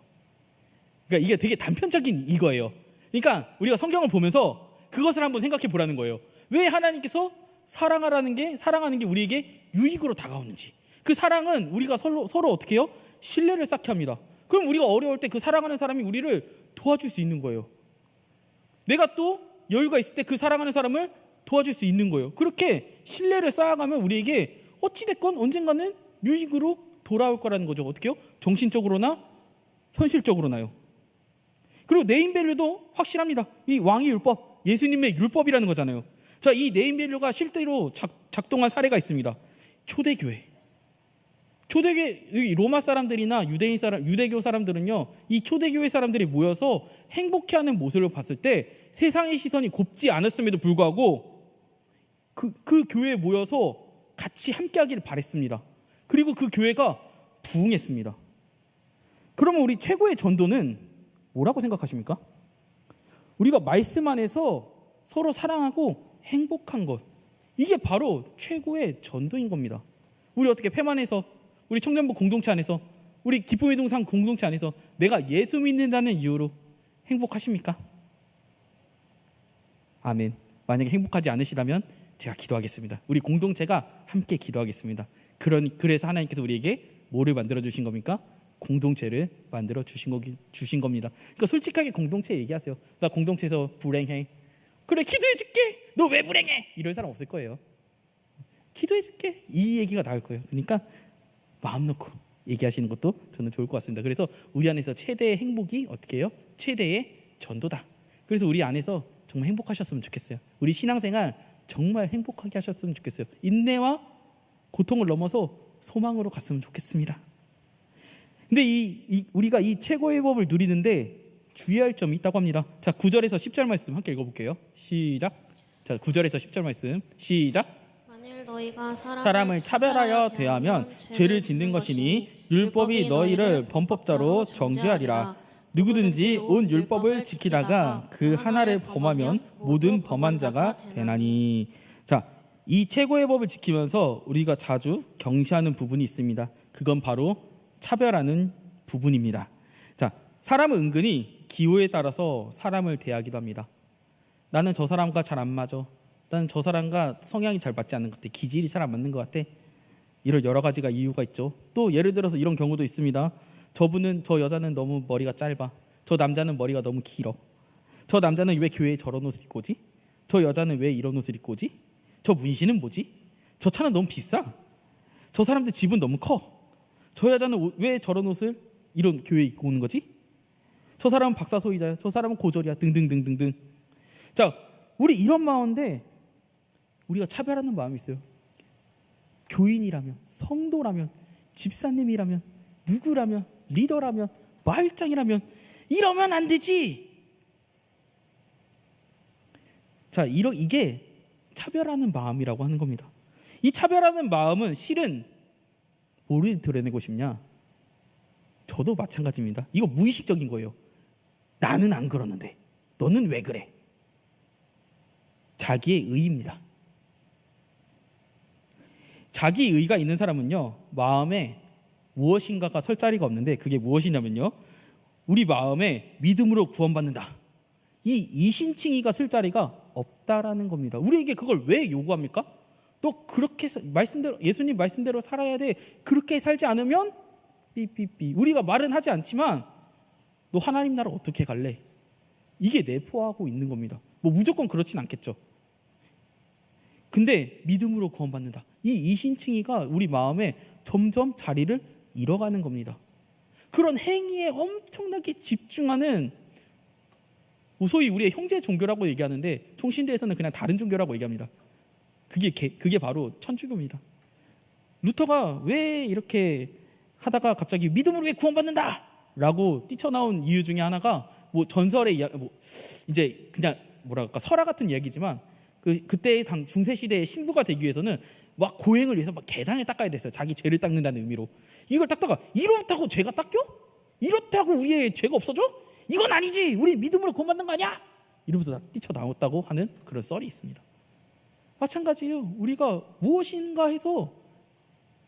그러니까 이게 되게 단편적인 이거예요. 그러니까 우리가 성경을 보면서 그것을 한번 생각해 보라는 거예요. 왜 하나님께서 사랑하는 게 우리에게 유익으로 다가오는지, 그 사랑은 우리가 서로 어떻게 해요? 신뢰를 쌓게 합니다. 그럼 우리가 어려울 때 그 사랑하는 사람이 우리를 도와줄 수 있는 거예요. 내가 또 여유가 있을 때 그 사랑하는 사람을 도와줄 수 있는 거예요. 그렇게 신뢰를 쌓아가면 우리에게 어찌됐건 언젠가는 유익으로 돌아올 거라는 거죠. 어떻게 해요? 정신적으로나 현실적으로나요. 그리고 네임밸류도 확실합니다. 이 왕의 율법, 예수님의 율법이라는 거잖아요. 자, 이 네임밸류가 실제로 작동한 사례가 있습니다. 초대교회, 로마 사람들이나 유대교 사람들은요, 이 초대교회 사람들이 모여서 행복해하는 모습을 봤을 때 세상의 시선이 곱지 않았음에도 불구하고 그 교회에 모여서 같이 함께하기를 바랬습니다. 그리고 그 교회가 부흥했습니다. 그러면 우리 최고의 전도는 뭐라고 생각하십니까? 우리가 말씀 안에서 서로 사랑하고 행복한 것, 이게 바로 최고의 전도인 겁니다. 우리 어떻게 폐만에서, 우리 청년부 공동체 안에서, 우리 기쁨의 동상 공동체 안에서 내가 예수 믿는다는 이유로 행복하십니까? 아멘. 만약에 행복하지 않으시다면 제가 기도하겠습니다. 우리 공동체가 함께 기도하겠습니다. 그래서 하나님께서 우리에게 뭐를 만들어 주신 겁니까? 공동체를 만들어 주신 겁니다. 그러니까 솔직하게 공동체 얘기하세요. 나 공동체에서 불행해. 그래, 기도해 줄게. 너 왜 불행해? 이런 사람 없을 거예요. 기도해 줄게. 이 얘기가 나올 거예요. 그러니까 마음 놓고 얘기하시는 것도 저는 좋을 것 같습니다. 그래서 우리 안에서 최대의 행복이 어떻게 해요? 최대의 전도다. 그래서 우리 안에서 정말 행복하셨으면 좋겠어요. 우리 신앙생활 정말 행복하게 하셨으면 좋겠어요. 인내와 고통을 넘어서 소망으로 갔으면 좋겠습니다. 근데 우리가 이 최고의 법을 누리는데 주의할 점이 있다고 합니다. 자, 9절에서 10절 말씀 함께 읽어볼게요. 시작. 자, 9절에서 10절 말씀 시작. 만일 너희가 사람을 차별하여 대하면 죄를 짓는 것이니 율법이 너희를 범법자로 정죄하리라. 누구든지 온 율법을 지키다가 그 하나를 범하면 모든 범한 자가 되나니. 자, 이 최고의 법을 지키면서 우리가 자주 경시하는 부분이 있습니다. 그건 바로 차별하는 부분입니다. 자, 사람은 은근히 기호에 따라서 사람을 대하기도 합니다. 나는 저 사람과 잘 안 맞아. 나는 저 사람과 성향이 잘 맞지 않는 것 같아. 기질이 잘 안 맞는 것 같아. 이런 여러 가지가 이유가 있죠. 또 예를 들어서 이런 경우도 있습니다. 저 여자는 너무 머리가 짧아. 저 남자는 머리가 너무 길어. 저 남자는 왜 교회에 저런 옷을 입고 오지? 저 여자는 왜 이런 옷을 입고 오지? 저 문신은 뭐지? 저 차는 너무 비싸. 저 사람들 집은 너무 커. 저 여자는 왜 저런 옷을 이런 교회에 입고 오는 거지? 저 사람은 박사소유자야. 저 사람은 고졸이야. 등등등등등. 자, 우리 이런 마음인데 우리가 차별하는 마음이 있어요. 교인이라면, 성도라면, 집사님이라면, 누구라면, 리더라면, 마을장이라면 이러면 안 되지. 자, 이게 차별하는 마음이라고 하는 겁니다. 이 차별하는 마음은 실은 뭐를 드러내고 싶냐? 저도 마찬가지입니다. 이거 무의식적인 거예요. 나는 안 그러는데 너는 왜 그래? 자기의 의입니다. 자기 의가 있는 사람은요, 마음에 무엇인가가 설 자리가 없는데 그게 무엇이냐면요, 우리 마음에 믿음으로 구원받는다, 이 이신칭의가 쓸 자리가 없다라는 겁니다. 우리에게 그걸 왜 요구합니까? 너 그렇게 말씀대로, 예수님 말씀대로 살아야 돼. 그렇게 살지 않으면 삐삐삐. 우리가 말은 하지 않지만 너 하나님 나라 어떻게 갈래? 이게 내포하고 있는 겁니다. 뭐 무조건 그렇진 않겠죠. 근데 믿음으로 구원받는다, 이 이신칭의가 우리 마음에 점점 자리를 잃어가는 겁니다. 그런 행위에 엄청나게 집중하는, 소위 우리의 형제 종교라고 얘기하는데 총신대에서는 그냥 다른 종교라고 얘기합니다. 그게 바로 천주교입니다. 루터가 왜 이렇게 하다가 갑자기 믿음으로 왜 구원받는다 라고 뛰쳐나온 이유 중에 하나가 뭐 전설의 이제 그냥 뭐랄까 설화 같은 이야기지만, 그때 당 중세 시대의 신부가 되기 위해서는 막 고행을 위해서 막 계단을 닦아야 됐어요. 자기 죄를 닦는다는 의미로. 이걸 닦다가 이렇다고 죄가 닦여? 이렇다고 우리의 죄가 없어져? 이건 아니지. 우리 믿음으로 구원받는 거 아니야? 이러면서 뛰쳐나왔다고 하는 그런 썰이 있습니다. 마찬가지예요. 우리가 무엇인가 해서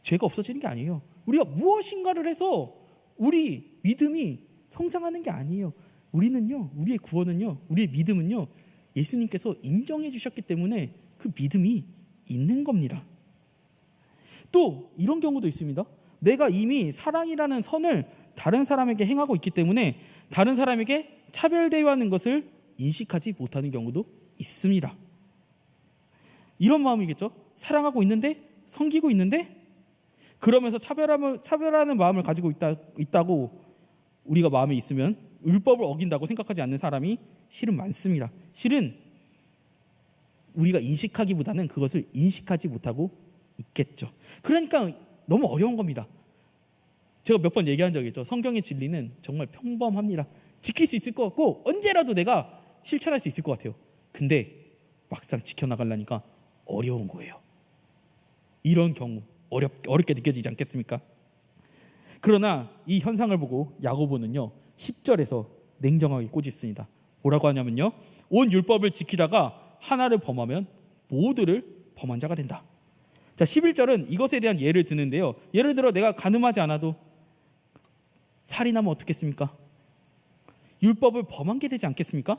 죄가 없어지는 게 아니에요. 우리가 무엇인가를 해서 우리 믿음이 성장하는 게 아니에요. 우리는요, 우리의 구원은요, 우리의 믿음은요, 예수님께서 인정해 주셨기 때문에 그 믿음이 있는 겁니다. 또 이런 경우도 있습니다. 내가 이미 사랑이라는 선을 다른 사람에게 행하고 있기 때문에 다른 사람에게 차별대하는 것을 인식하지 못하는 경우도 있습니다. 이런 마음이겠죠. 사랑하고 있는데, 섬기고 있는데, 그러면서 차별하는 마음을 가지고 있다고 우리가 마음에 있으면 율법을 어긴다고 생각하지 않는 사람이 실은 많습니다. 실은 우리가 인식하기보다는 그것을 인식하지 못하고 있겠죠. 그러니까 너무 어려운 겁니다. 제가 몇 번 얘기한 적이 있죠. 성경의 진리는 정말 평범합니다. 지킬 수 있을 것 같고 언제라도 내가 실천할 수 있을 것 같아요. 근데 막상 지켜나가려니까 어려운 거예요. 이런 경우 어렵게 느껴지지 않겠습니까? 그러나 이 현상을 보고 야고보는요 10절에서 냉정하게 꼬집습니다. 뭐라고 하냐면요, 온 율법을 지키다가 하나를 범하면 모두를 범한 자가 된다. 자, 11절은 이것에 대한 예를 드는데요, 예를 들어 내가 간음하지 않아도 살인하면 어떻겠습니까? 율법을 범한 게 되지 않겠습니까?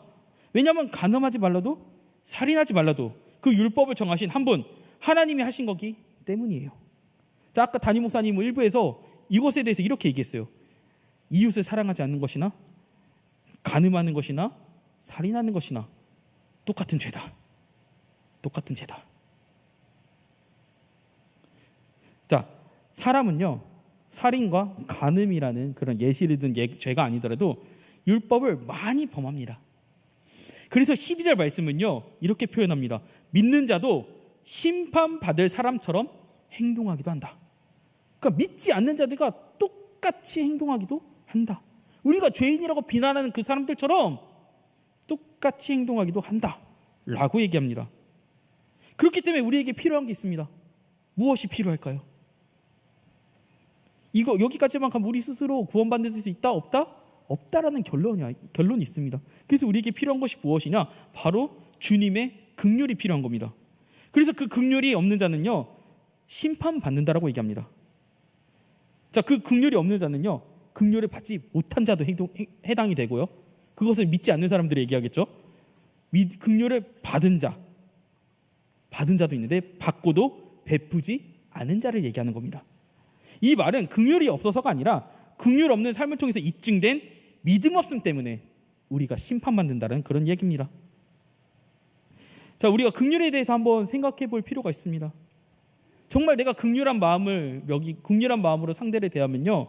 왜냐하면 간음하지 말라도 살인하지 말라도 그 율법을 정하신 한 분, 하나님이 하신 거기 때문이에요. 자, 아까 담임 목사님은 일부에서 이것에 대해서 이렇게 얘기했어요. 이웃을 사랑하지 않는 것이나 간음하는 것이나 살인하는 것이나 똑같은 죄다. 똑같은 죄다. 자, 사람은요 살인과 간음이라는 그런 예시를 든 죄가 아니더라도 율법을 많이 범합니다. 그래서 12절 말씀은요 이렇게 표현합니다. 믿는 자도 심판받을 사람처럼 행동하기도 한다. 그러니까 믿지 않는 자들과 똑같이 행동하기도 한다. 우리가 죄인이라고 비난하는 그 사람들처럼 똑같이 행동하기도 한다 라고 얘기합니다. 그렇기 때문에 우리에게 필요한 게 있습니다. 무엇이 필요할까요? 이거 여기까지만 가면 우리 스스로 구원받을 수 있다? 없다? 없다라는 결론이 있습니다. 그래서 우리에게 필요한 것이 무엇이냐? 바로 주님의 긍휼이 필요한 겁니다. 그래서 그 긍휼이 없는 자는요 심판받는다라고 얘기합니다. 자, 그 긍휼이 없는 자는요 긍휼을 받지 못한 자도 해당이 되고요, 그것을 믿지 않는 사람들이 얘기하겠죠. 긍휼을 받은 자도 있는데 받고도 베푸지 않은 자를 얘기하는 겁니다. 이 말은 긍휼이 없어서가 아니라 긍휼 없는 삶을 통해서 입증된 믿음 없음 때문에 우리가 심판받는다는 그런 얘기입니다. 자, 우리가 긍휼에 대해서 한번 생각해 볼 필요가 있습니다. 정말 내가 긍휼한 마음으로 상대를 대하면요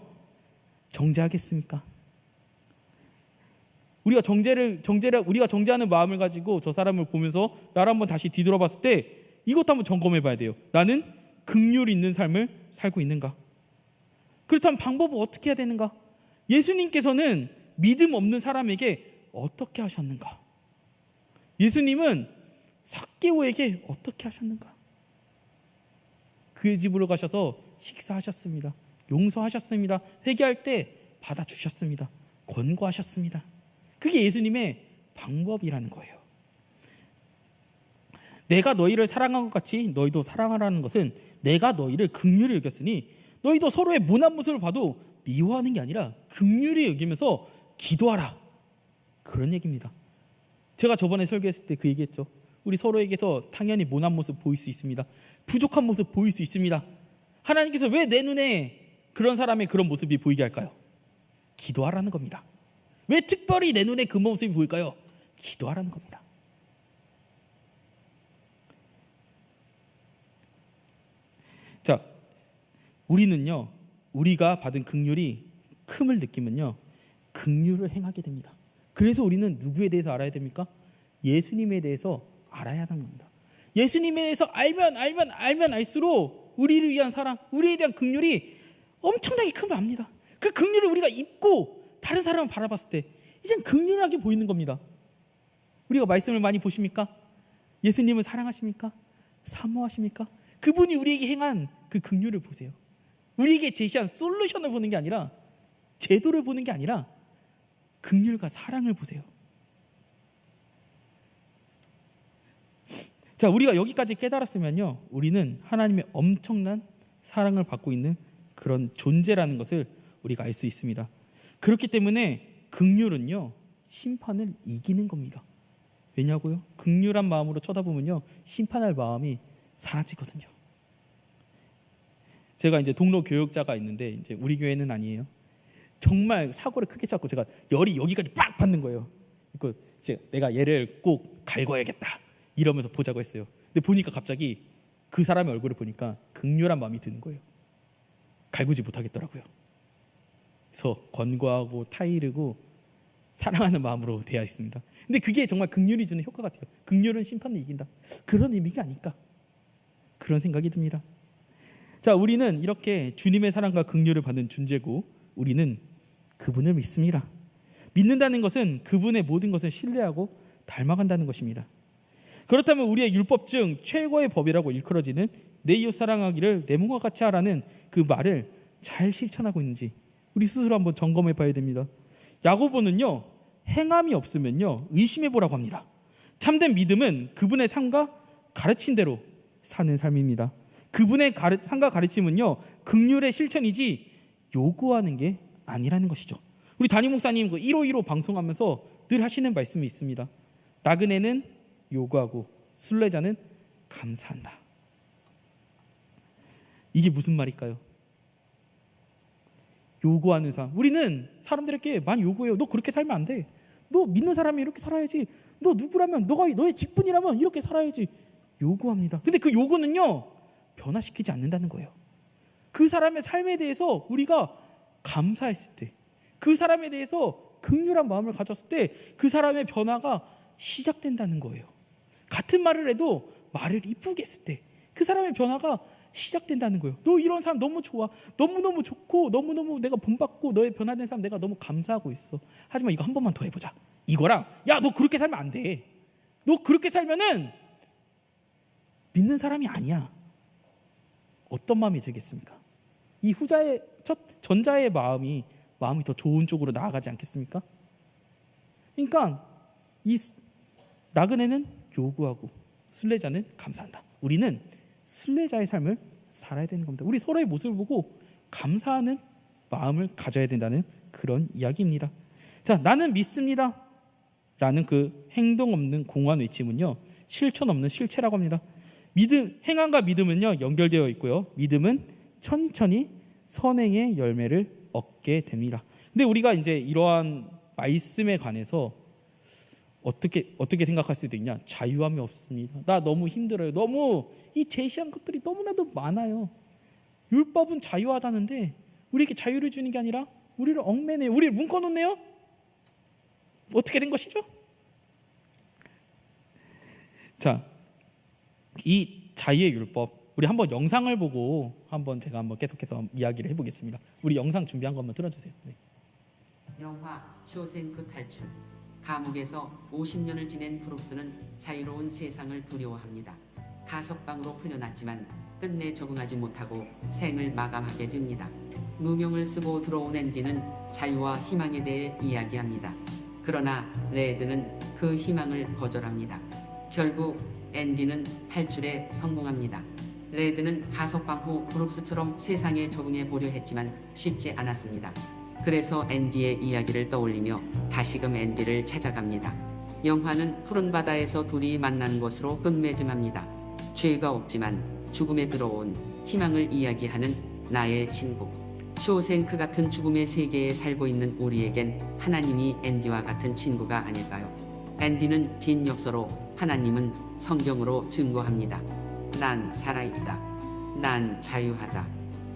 정죄하겠습니까? 우리가 정죄하는 마음을 가지고 저 사람을 보면서 나를 한번 다시 뒤돌아봤을 때 이것도 한번 점검해 봐야 돼요. 나는 긍휼 있는 삶을 살고 있는가? 그렇다면 방법은 어떻게 해야 되는가? 예수님께서는 믿음 없는 사람에게 어떻게 하셨는가? 예수님은 삭개오에게 어떻게 하셨는가? 그의 집으로 가셔서 식사하셨습니다. 용서하셨습니다. 회개할 때 받아주셨습니다. 권고하셨습니다. 그게 예수님의 방법이라는 거예요. 내가 너희를 사랑한 것 같이 너희도 사랑하라는 것은 내가 너희를 긍휼히 여겼으니 너희도 서로의 모난 모습을 봐도 미워하는 게 아니라 긍휼히 여기면서 기도하라, 그런 얘기입니다. 제가 저번에 설교했을 때 그 얘기했죠. 우리 서로에게서 당연히 모난 모습 보일 수 있습니다. 부족한 모습 보일 수 있습니다. 하나님께서 왜 내 눈에 그런 사람의 그런 모습이 보이게 할까요? 기도하라는 겁니다. 왜 특별히 내 눈에 그 모습이 보일까요? 기도하라는 겁니다. 자, 우리는요 우리가 받은 긍휼이 큼을 느끼면요 긍휼을 행하게 됩니다. 그래서 우리는 누구에 대해서 알아야 됩니까? 예수님에 대해서 알아야 하는 겁니다. 예수님에 대해서 알면 알수록 우리를 위한 사랑, 우리에 대한 긍휼이 엄청나게 큼을 압니다. 그 긍휼을 우리가 입고 다른 사람을 바라봤을 때 이젠 긍휼하게 보이는 겁니다. 우리가 말씀을 많이 보십니까? 예수님을 사랑하십니까? 사모하십니까? 그분이 우리에게 행한 그 긍휼을 보세요. 우리에게 제시한 솔루션을 보는 게 아니라, 제도를 보는 게 아니라 긍휼과 사랑을 보세요. 자, 우리가 여기까지 깨달았으면요 우리는 하나님의 엄청난 사랑을 받고 있는 그런 존재라는 것을 우리가 알 수 있습니다. 그렇기 때문에 긍휼은요 심판을 이기는 겁니다. 왜냐고요? 긍휼한 마음으로 쳐다보면요 심판할 마음이 사라지거든요. 제가 이제 동료 교육자가 있는데 이제 우리 교회는 아니에요. 정말 사고를 크게 쳤고 제가 열이 여기까지 빡 받는 거예요. 그 내가 얘를 꼭 갈궈야겠다 이러면서 보자고 했어요. 근데 보니까 갑자기 그 사람의 얼굴을 보니까 극렬한 마음이 드는 거예요. 갈구지 못하겠더라고요. 그래서 권고하고 타이르고 사랑하는 마음으로 되어 있습니다. 근데 그게 정말 긍휼이 주는 효과 같아요. 긍휼은 심판을 이긴다. 그런 의미가 아닐까? 그런 생각이 듭니다. 자, 우리는 이렇게 주님의 사랑과 긍휼을 받는 존재고 우리는 그분을 믿습니다. 믿는다는 것은 그분의 모든 것을 신뢰하고 닮아간다는 것입니다. 그렇다면 우리의 율법 중 최고의 법이라고 일컬어지는 내 이웃 사랑하기를 내 몸과 같이 하라는 그 말을 잘 실천하고 있는지 우리 스스로 한번 점검해 봐야 됩니다. 야고보는요, 행함이 없으면요 의심해 보라고 합니다. 참된 믿음은 그분의 삶과 가르침대로 사는 삶입니다. 그분의 삶과 가르침은요 긍휼의 실천이지 요구하는 게 아니라는 것이죠. 우리 담임 목사님 그 1515 방송하면서 늘 하시는 말씀이 있습니다. 나그네는 요구하고 순례자는 감사한다. 이게 무슨 말일까요? 요구하는 삶. 우리는 사람들에게 많이 요구해요. 너 그렇게 살면 안 돼. 너 믿는 사람이 이렇게 살아야지. 너 누구라면 너의 직분이라면 이렇게 살아야지. 요구합니다. 근데 그 요구는요 변화시키지 않는다는 거예요. 그 사람의 삶에 대해서 우리가 감사했을 때, 그 사람에 대해서 긍휼한 마음을 가졌을 때 그 사람의 변화가 시작된다는 거예요. 같은 말을 해도 말을 이쁘게 했을 때 그 사람의 변화가 시작된다는 거예요. 너 이런 사람 너무 좋아. 너무너무 좋고 너무너무 내가 본받고 너의 변화된 사람 내가 너무 감사하고 있어. 하지만 이거 한 번만 더 해보자. 이거랑 야 너 그렇게 살면 안 돼. 너 그렇게 살면은 믿는 사람이 아니야. 어떤 마음이 들겠습니까? 이 후자의 전자의 마음이 더 좋은 쪽으로 나아가지 않겠습니까? 그러니까 이 나그네는 요구하고 순례자는 감사한다. 우리는 순례자의 삶을 살아야 되는 겁니다. 우리 서로의 모습을 보고 감사하는 마음을 가져야 된다는 그런 이야기입니다. 자, 나는 믿습니다 라는 그 행동 없는 공허한 외침은요 실천 없는 실체라고 합니다. 행함과 믿음은요 연결되어 있고요 믿음은 천천히 선행의 열매를 얻게 됩니다. 근데 우리가 이제 이러한 말씀에 관해서 어떻게 생각할 수도 있냐? 자유함이 없습니다. 나 너무 힘들어요. 너무 이 제시한 것들이 너무나도 많아요. 율법은 자유하다는데 우리에게 자유를 주는 게 아니라 우리를 얽매네요. 우리를 묶어놓네요. 어떻게 된 것이죠? 자, 이 자유의 율법 우리 한번 영상을 보고 제가 한번 계속해서 이야기를 해보겠습니다. 우리 영상 준비한 거 한번 틀어주세요. 네. 영화 쇼생크 탈출. 감옥에서 50년을 지낸 브룩스는 자유로운 세상을 두려워합니다. 가석방으로 풀려났지만 끝내 적응하지 못하고 생을 마감하게 됩니다. 누명을 쓰고 들어온 앤디는 자유와 희망에 대해 이야기합니다. 그러나 레드는 그 희망을 거절합니다. 결국 앤디는 탈출에 성공합니다. 레드는 가석방 후 브룩스처럼 세상에 적응해 보려 했지만 쉽지 않았습니다. 그래서 앤디의 이야기를 떠올리며 다시금 앤디를 찾아갑니다. 영화는 푸른 바다에서 둘이 만난 것으로 끝맺음합니다. 죄가 없지만 죽음에 들어온 희망을 이야기하는 나의 친구. 쇼생크 같은 죽음의 세계에 살고 있는 우리에겐 하나님이 앤디와 같은 친구가 아닐까요? 앤디는 빈 엽서로 하나님은 성경으로 증거합니다. 난 살아있다. 난 자유하다.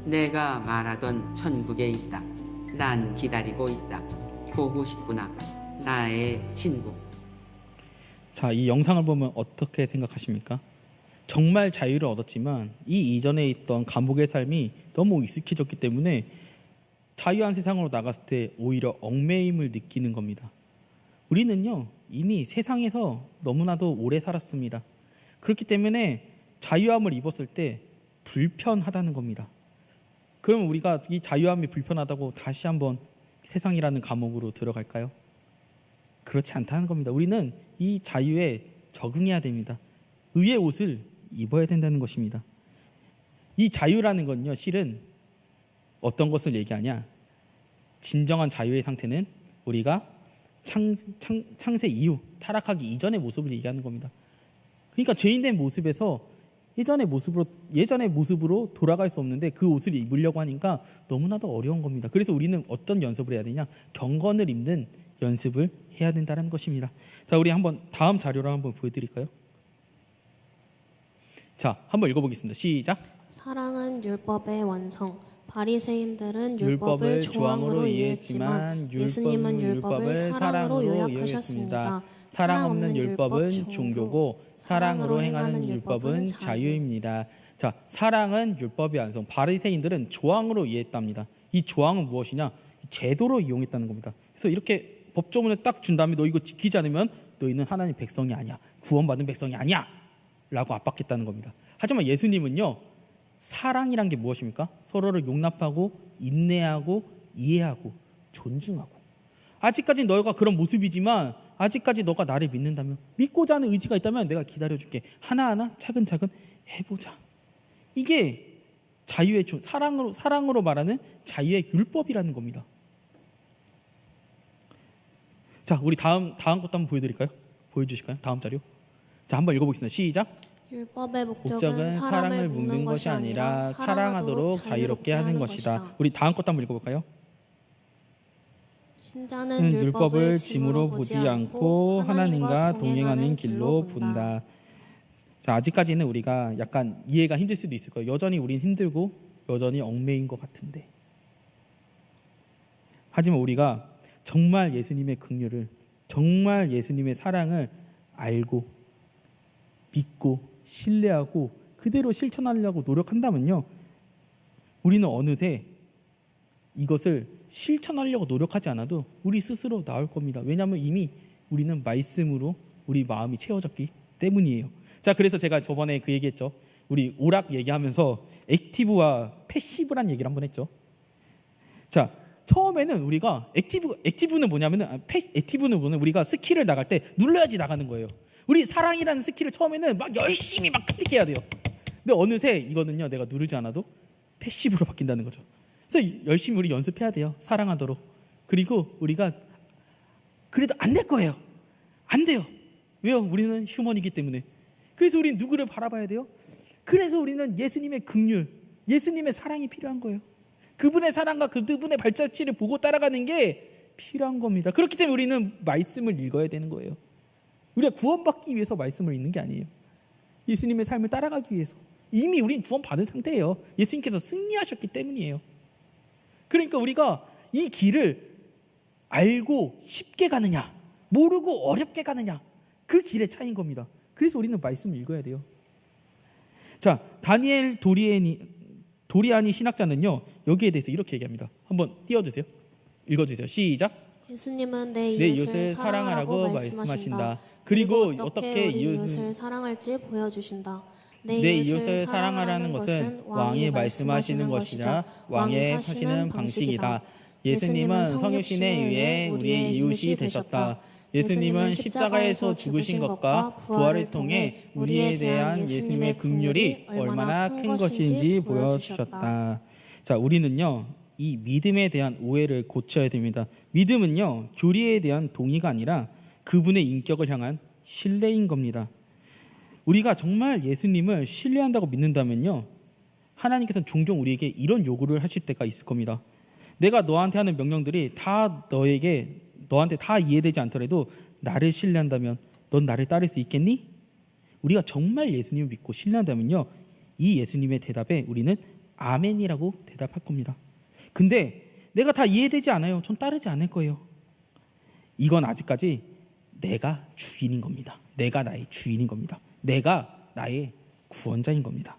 내가 말하던 천국에 있다. 난 기다리고 있다. 보고 싶구나. 나의 친구. 자, 이 영상을 보면 어떻게 생각하십니까? 정말 자유를 얻었지만 이 이전에 있던 감옥의 삶이 너무 익숙해졌기 때문에 자유한 세상으로 나갔을 때 오히려 얽매임을 느끼는 겁니다. 우리는요 이미 세상에서 너무나도 오래 살았습니다. 그렇기 때문에 자유함을 입었을 때 불편하다는 겁니다. 그럼 우리가 이 자유함이 불편하다고 다시 한번 세상이라는 감옥으로 들어갈까요? 그렇지 않다는 겁니다. 우리는 이 자유에 적응해야 됩니다. 의의 옷을 입어야 된다는 것입니다. 이 자유라는 건요 실은 어떤 것을 얘기하냐? 진정한 자유의 상태는 우리가 창세 이후 타락하기 이전의 모습을 얘기하는 겁니다. 그러니까 죄인된 모습에서 예전의 모습으로 돌아갈 수 없는데 그 옷을 입으려고 하니까 너무나도 어려운 겁니다. 그래서 우리는 어떤 연습을 해야 되냐? 경건을 입는 연습을 해야 된다는 것입니다. 자, 우리 한번 다음 자료를 한번 보여드릴까요? 자, 한번 읽어보겠습니다. 시작. 사랑은 율법의 완성. 바리새인들은 율법을 율법을 조항으로 조항으로 이해했지만 이해했지만 예수님은 율법을 사랑으로 요약하셨습니다. 사랑 없는 율법은 종교고 사랑으로 행하는 율법은 자유입니다. 자, 사랑은 율법의 완성. 바리새인들은 조항으로 이해했답니다. 이 조항은 무엇이냐? 제도로 이용했다는 겁니다. 그래서 이렇게 법조문을 딱 준 다음에 너 이거 지키지 않으면 너희는 하나님 백성이 아니야. 구원받은 백성이 아니야. 라고 압박했다는 겁니다. 하지만 예수님은요. 사랑이란 게 무엇입니까? 서로를 용납하고 인내하고 이해하고 존중하고. 아직까지 너가 그런 모습이지만 아직까지 너가 나를 믿는다면, 믿고자 하는 의지가 있다면 내가 기다려줄게. 하나하나 차근차근 해보자. 이게 자유의 사랑으로 말하는 자유의 율법이라는 겁니다. 자, 우리 다음 것도 한번 보여드릴까요? 보여주실까요? 다음 자료. 자, 한번 읽어보겠습니다. 시작. 율법의 목적은 사람을 묶는 것이 아니라 사랑하도록 자유롭게 하는 것이다. 우리 다음 것도 한번 읽어볼까요? 신자는 율법을 짐으로 보지 않고 하나님과 동행하는 길로 본다. 자, 아직까지는 우리가 약간 이해가 힘들 수도 있을 거예요. 여전히 우린 힘들고 여전히 얽매인 것 같은데, 하지만 우리가 정말 예수님의 긍휼을, 정말 예수님의 사랑을 알고 믿고 신뢰하고 그대로 실천하려고 노력한다면요, 우리는 어느새 이것을 실천하려고 노력하지 않아도 우리 스스로 나올 겁니다. 왜냐하면 이미 우리는 말씀으로 우리 마음이 채워졌기 때문이에요. 자, 그래서 제가 저번에 그 얘기했죠. 우리 오락 얘기하면서 액티브와 패시브란 얘기를 한번 했죠. 자, 처음에는 우리가 액티브는 뭐냐면은 우리가 스킬을 나갈 때 눌러야지 나가는 거예요. 우리 사랑이라는 스킬을 처음에는 막 열심히 막 클릭해야 돼요. 근데 어느새 이거는요, 내가 누르지 않아도 패시브로 바뀐다는 거죠. 그래서 열심히 우리 연습해야 돼요. 사랑하도록. 그리고 우리가 그래도 안 될 거예요. 안 돼요. 왜요? 우리는 휴먼이기 때문에. 그래서 우리는 누구를 바라봐야 돼요? 그래서 우리는 예수님의 긍휼, 예수님의 사랑이 필요한 거예요. 그분의 사랑과 그분의 발자취를 보고 따라가는 게 필요한 겁니다. 그렇기 때문에 우리는 말씀을 읽어야 되는 거예요. 우리가 구원받기 위해서 말씀을 읽는 게 아니에요. 예수님의 삶을 따라가기 위해서. 이미 우리는 구원받은 상태예요. 예수님께서 승리하셨기 때문이에요. 그러니까 우리가 이 길을 알고 쉽게 가느냐, 모르고 어렵게 가느냐, 그 길의 차이인 겁니다. 그래서 우리는 말씀을 읽어야 돼요. 자, 다니엘 도리아니 신학자는요, 여기에 대해서 이렇게 얘기합니다. 한번 띄워주세요. 읽어주세요. 시작. 예수님은 내 이웃을 사랑하라고 말씀하신다. 그리고 어떻게 이웃을 사랑할지 보여주신다. 내 이웃을 사랑하라는 것은 왕이 말씀하시는 것이자 왕의 하시는 방식이다. 예수님은 성육신에 의해 우리의 이웃이 되셨다. 예수님은 십자가에서 죽으신 것과 부활을 통해 우리에 대한 예수님의 긍휼이 얼마나 큰 것인지 보여주셨다. 자, 우리는요, 이 믿음에 대한 오해를 고쳐야 됩니다. 믿음은요, 교리에 대한 동의가 아니라 그분의 인격을 향한 신뢰인 겁니다. 우리가 정말 예수님을 신뢰한다고 믿는다면요, 하나님께서는 종종 우리에게 이런 요구를 하실 때가 있을 겁니다. 내가 너한테 하는 명령들이 다 너한테 다 이해되지 않더라도 나를 신뢰한다면 넌 나를 따를 수 있겠니? 우리가 정말 예수님을 믿고 신뢰한다면요, 이 예수님의 대답에 우리는 아멘이라고 대답할 겁니다. 근데 내가 다 이해되지 않아요. 전 따르지 않을 거예요. 이건 아직까지 내가 주인인 겁니다. 내가 나의 주인인 겁니다. 내가 나의 구원자인 겁니다.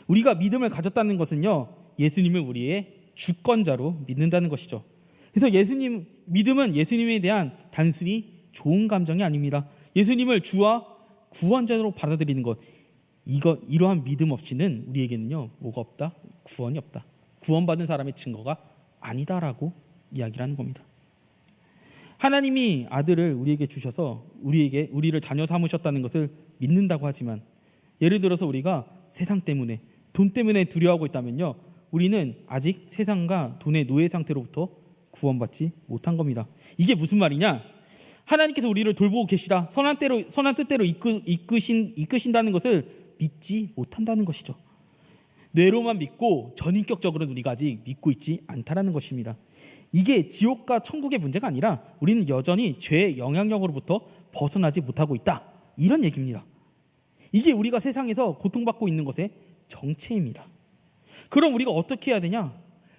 우리가 믿음을 가졌다는 것은요, 예수님을 우리의 주권자로 믿는다는 것이죠. 그래서 믿음은 예수님에 대한 단순히 좋은 감정이 아닙니다. 예수님을 주와 구원자로 받아들이는 것, 이러한 믿음 없이는 우리에게는요, 뭐가 없다? 구원이 없다. 구원받은 사람의 증거가 아니다라고 이야기를 하는 겁니다. 하나님이 아들을 우리에게 주셔서 우리를 자녀 삼으셨다는 것을 믿는다고 하지만, 예를 들어서 우리가 세상 때문에, 돈 때문에 두려워하고 있다면요, 우리는 아직 세상과 돈의 노예 상태로부터 구원받지 못한 겁니다. 이게 무슨 말이냐? 하나님께서 우리를 돌보고 계시다, 선한 뜻대로 이끄신다는 것을 믿지 못한다는 것이죠. 뇌로만 믿고 전인격적으로는 우리가 아직 믿고 있지 않다라는 것입니다. 이게 지옥과 천국의 문제가 아니라 우리는 여전히 죄의 영향력으로부터 벗어나지 못하고 있다, 이런 얘기입니다. 이게 우리가 세상에서 고통받고 있는 것의 정체입니다. 그럼 우리가 어떻게 해야 되냐?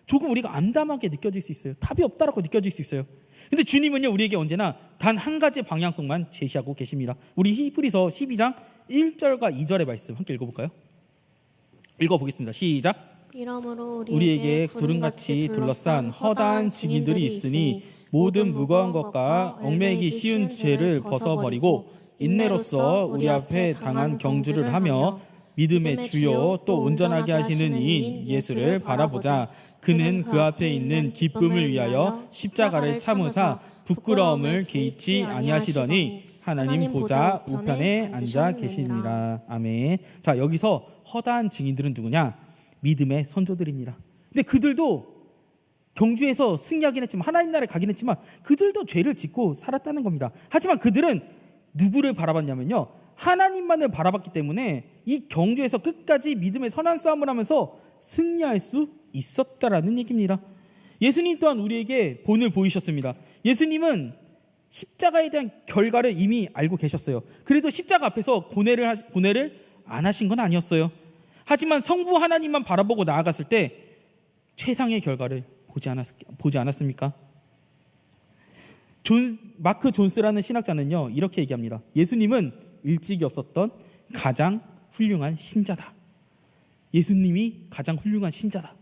조금 우리가 암담하게 느껴질 수 있어요. 답이 없다라고 느껴질 수 있어요. 근데 주님은요, 우리에게 언제나 단 한 가지 방향성만 제시하고 계십니다. 우리 히브리서 12장 1절과 2절의 말씀 함께 읽어볼까요? 읽어보겠습니다. 시작. 이러므로 우리에게 구름같이 둘러싼 허다한 증인들이 있으니 모든 무거운 것과 얽매이기 쉬운 죄를 벗어버리고 인내로써 우리 앞에 당한 경주를 하며 믿음의 주요 또 온전하게 하시는 이인 예수를 바라보자. 그는 그 앞에 있는 기쁨을 위하여 십자가를 참으사 부끄러움을 개의치 아니하시더니 하나님 보좌 우편에 앉아 계시니라. 아멘. 자, 여기서 허다한 증인들은 누구냐? 믿음의 선조들입니다. 근데 그들도 경주에서 승리하긴 했지만, 하나님 나라에 가긴 했지만 그들도 죄를 짓고 살았다는 겁니다. 하지만 그들은 누구를 바라봤냐면요, 하나님만을 바라봤기 때문에 이 경주에서 끝까지 믿음의 선한 싸움을 하면서 승리할 수 있었다라는 얘기입니다. 예수님 또한 우리에게 본을 보이셨습니다. 예수님은 십자가에 대한 결과를 이미 알고 계셨어요. 그래도 십자가 앞에서 고뇌를 안 하신 건 아니었어요. 하지만 성부 하나님만 바라보고 나아갔을 때 최상의 결과를 보지 않았습니까? 마크 존스라는 신학자는요, 이렇게 얘기합니다. 예수님은 일찍이 없었던 가장 훌륭한 신자다. 예수님이 가장 훌륭한 신자다.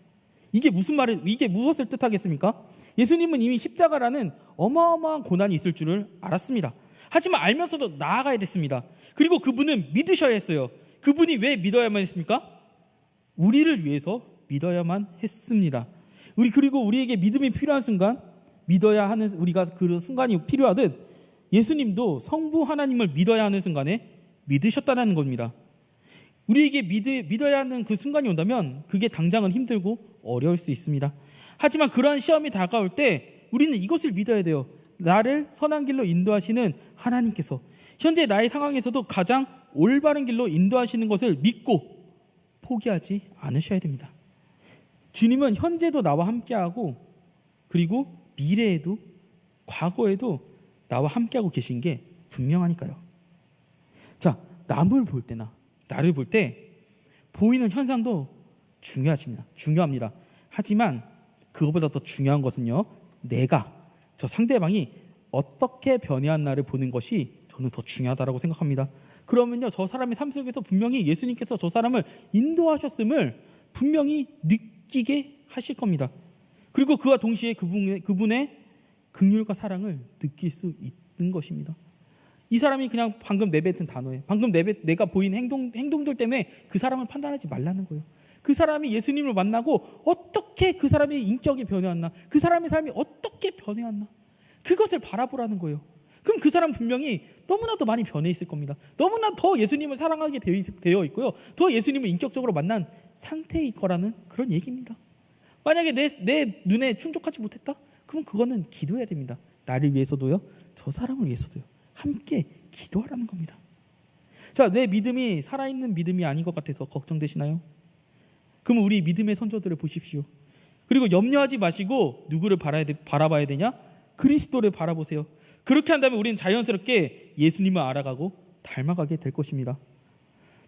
이게 무엇을 뜻하겠습니까? 예수님은 이미 십자가라는 어마어마한 고난이 있을 줄을 알았습니다. 하지만 알면서도 나아가야 됐습니다. 그리고 그분은 믿으셔야 했어요. 그분이 왜 믿어야만 했습니까? 우리를 위해서 믿어야만 했습니다. 그리고 우리에게 믿음이 필요한 순간, 믿어야 하는, 우리가 그 순간이 필요하듯 예수님도 성부 하나님을 믿어야 하는 순간에 믿으셨다는 겁니다. 우리에게 믿어야 하는 그 순간이 온다면 그게 당장은 힘들고 어려울 수 있습니다. 하지만 그러한 시험이 다가올 때 우리는 이것을 믿어야 돼요. 나를 선한 길로 인도하시는 하나님께서 현재 나의 상황에서도 가장 올바른 길로 인도하시는 것을 믿고 포기하지 않으셔야 됩니다. 주님은 현재도 나와 함께하고, 그리고 미래에도 과거에도 나와 함께하고 계신 게 분명하니까요. 자, 남을 볼 때나 나를 볼 때 보이는 현상도 중요합니다. 하지만 그것보다 더 중요한 것은요, 저 상대방이 어떻게 변해왔나를 보는 것이 저는 더 중요하다고 생각합니다. 그러면요, 저 사람의 삶 속에서 분명히 예수님께서 저 사람을 인도하셨음을 분명히 느끼게 하실 겁니다. 그리고 그와 동시에 그분의 긍휼과 사랑을 느낄 수 있는 것입니다. 이 사람이 그냥 방금 내뱉은 단어에, 내가 보인 행동들 때문에 그 사람을 판단하지 말라는 거예요. 그 사람이 예수님을 만나고 어떻게 그 사람의 인격이 변해왔나, 그 사람의 삶이 어떻게 변해왔나, 그것을 바라보라는 거예요. 그럼 그 사람 분명히 너무나도 많이 변해 있을 겁니다. 너무나 더 예수님을 사랑하게 되어 있고요, 더 예수님을 인격적으로 만난 상태일 거라는 그런 얘기입니다. 만약에 내 눈에 충족하지 못했다? 그럼 그거는 기도해야 됩니다. 나를 위해서도요, 저 사람을 위해서도요, 함께 기도하라는 겁니다. 자, 내 믿음이 살아있는 믿음이 아닌 것 같아서 걱정되시나요? 그럼 우리 믿음의 선조들을 보십시오. 그리고 염려하지 마시고 누구를 바라봐야 되냐? 그리스도를 바라보세요. 그렇게 한다면 우리는 자연스럽게 예수님을 알아가고 닮아가게 될 것입니다.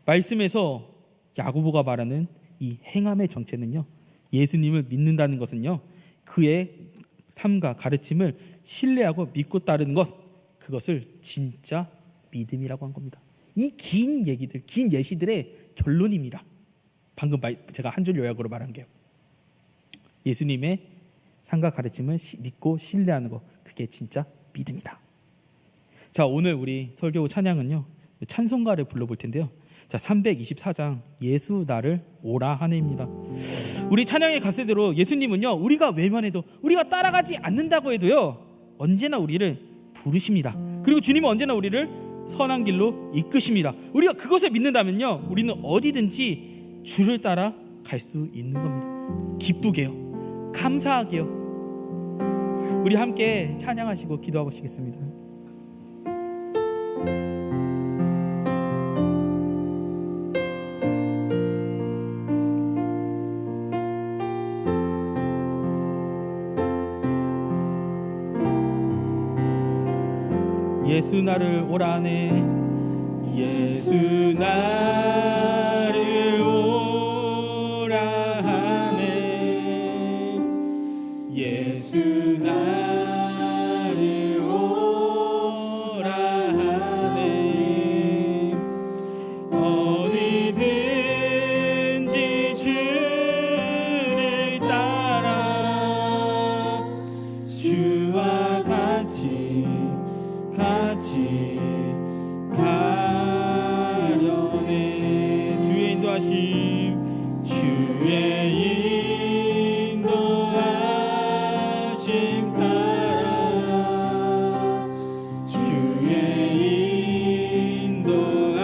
말씀에서 야고보가 말하는 이 행함의 정체는요, 예수님을 믿는다는 것은요, 그의 삶과 가르침을 신뢰하고 믿고 따르는 것, 그것을 진짜 믿음이라고 한 겁니다. 이 긴 얘기들, 긴 예시들의 결론입니다. 방금 제가 한 줄 요약으로 말한 게요. 예수님의 삶과 가르침을 믿고 신뢰하는 것, 그게 진짜 믿음이다. 자, 오늘 우리 설교 찬양은요, 찬송가를 불러볼 텐데요. 자, 324장 예수 나를 오라 하네입니다. 우리 찬양의 가사대로 예수님은요, 우리가 외면해도, 우리가 따라가지 않는다고 해도요, 언제나 우리를 부르십니다. 그리고 주님은 언제나 우리를 선한 길로 이끄십니다. 우리가 그것을 믿는다면요, 우리는 어디든지 주를 따라 갈 수 있는 겁니다. 기쁘게요, 감사하게요. 우리 함께 찬양하시고 기도하시겠습니다. 예수 나를 오라 하네. 예수 나를 오라 하네. 예수 나를 오라 하네. 어디든지 주를 따라 주와 같이 가려네. 주의 인도하심, 주의 인도하심 따라, 주의 인도하심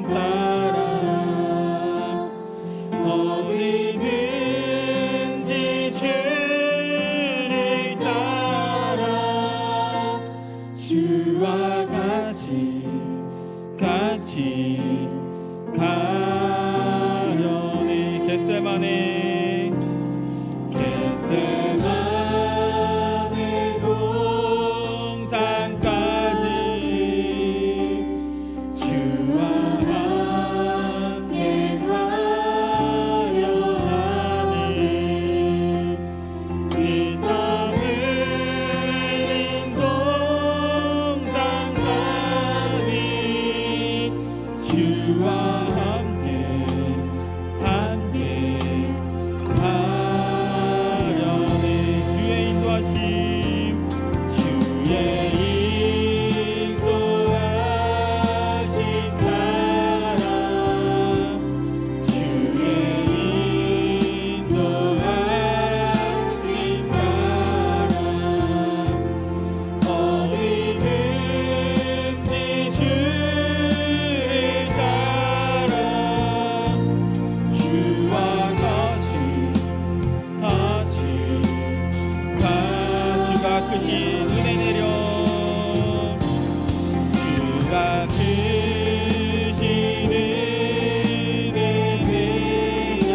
따라, 어디든지 주를 따라 주와 같이 가려네. 겟세마네 동산까지 주와 함께 가려 하네. 피 땀 흘린 동산까지 주와 함께 가려네. 주의 인도하심, 주의 인도하심 따라, 주의 인도하심 따라, 어디든지 주를 따라 주와 같이 주가 크신 은혜 내려, 주가 크신 은혜 내려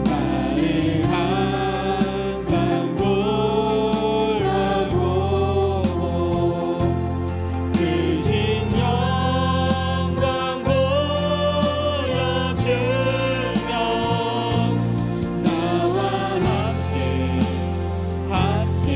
나를 항상 보라고 크신 영광 보여주며 나와 함께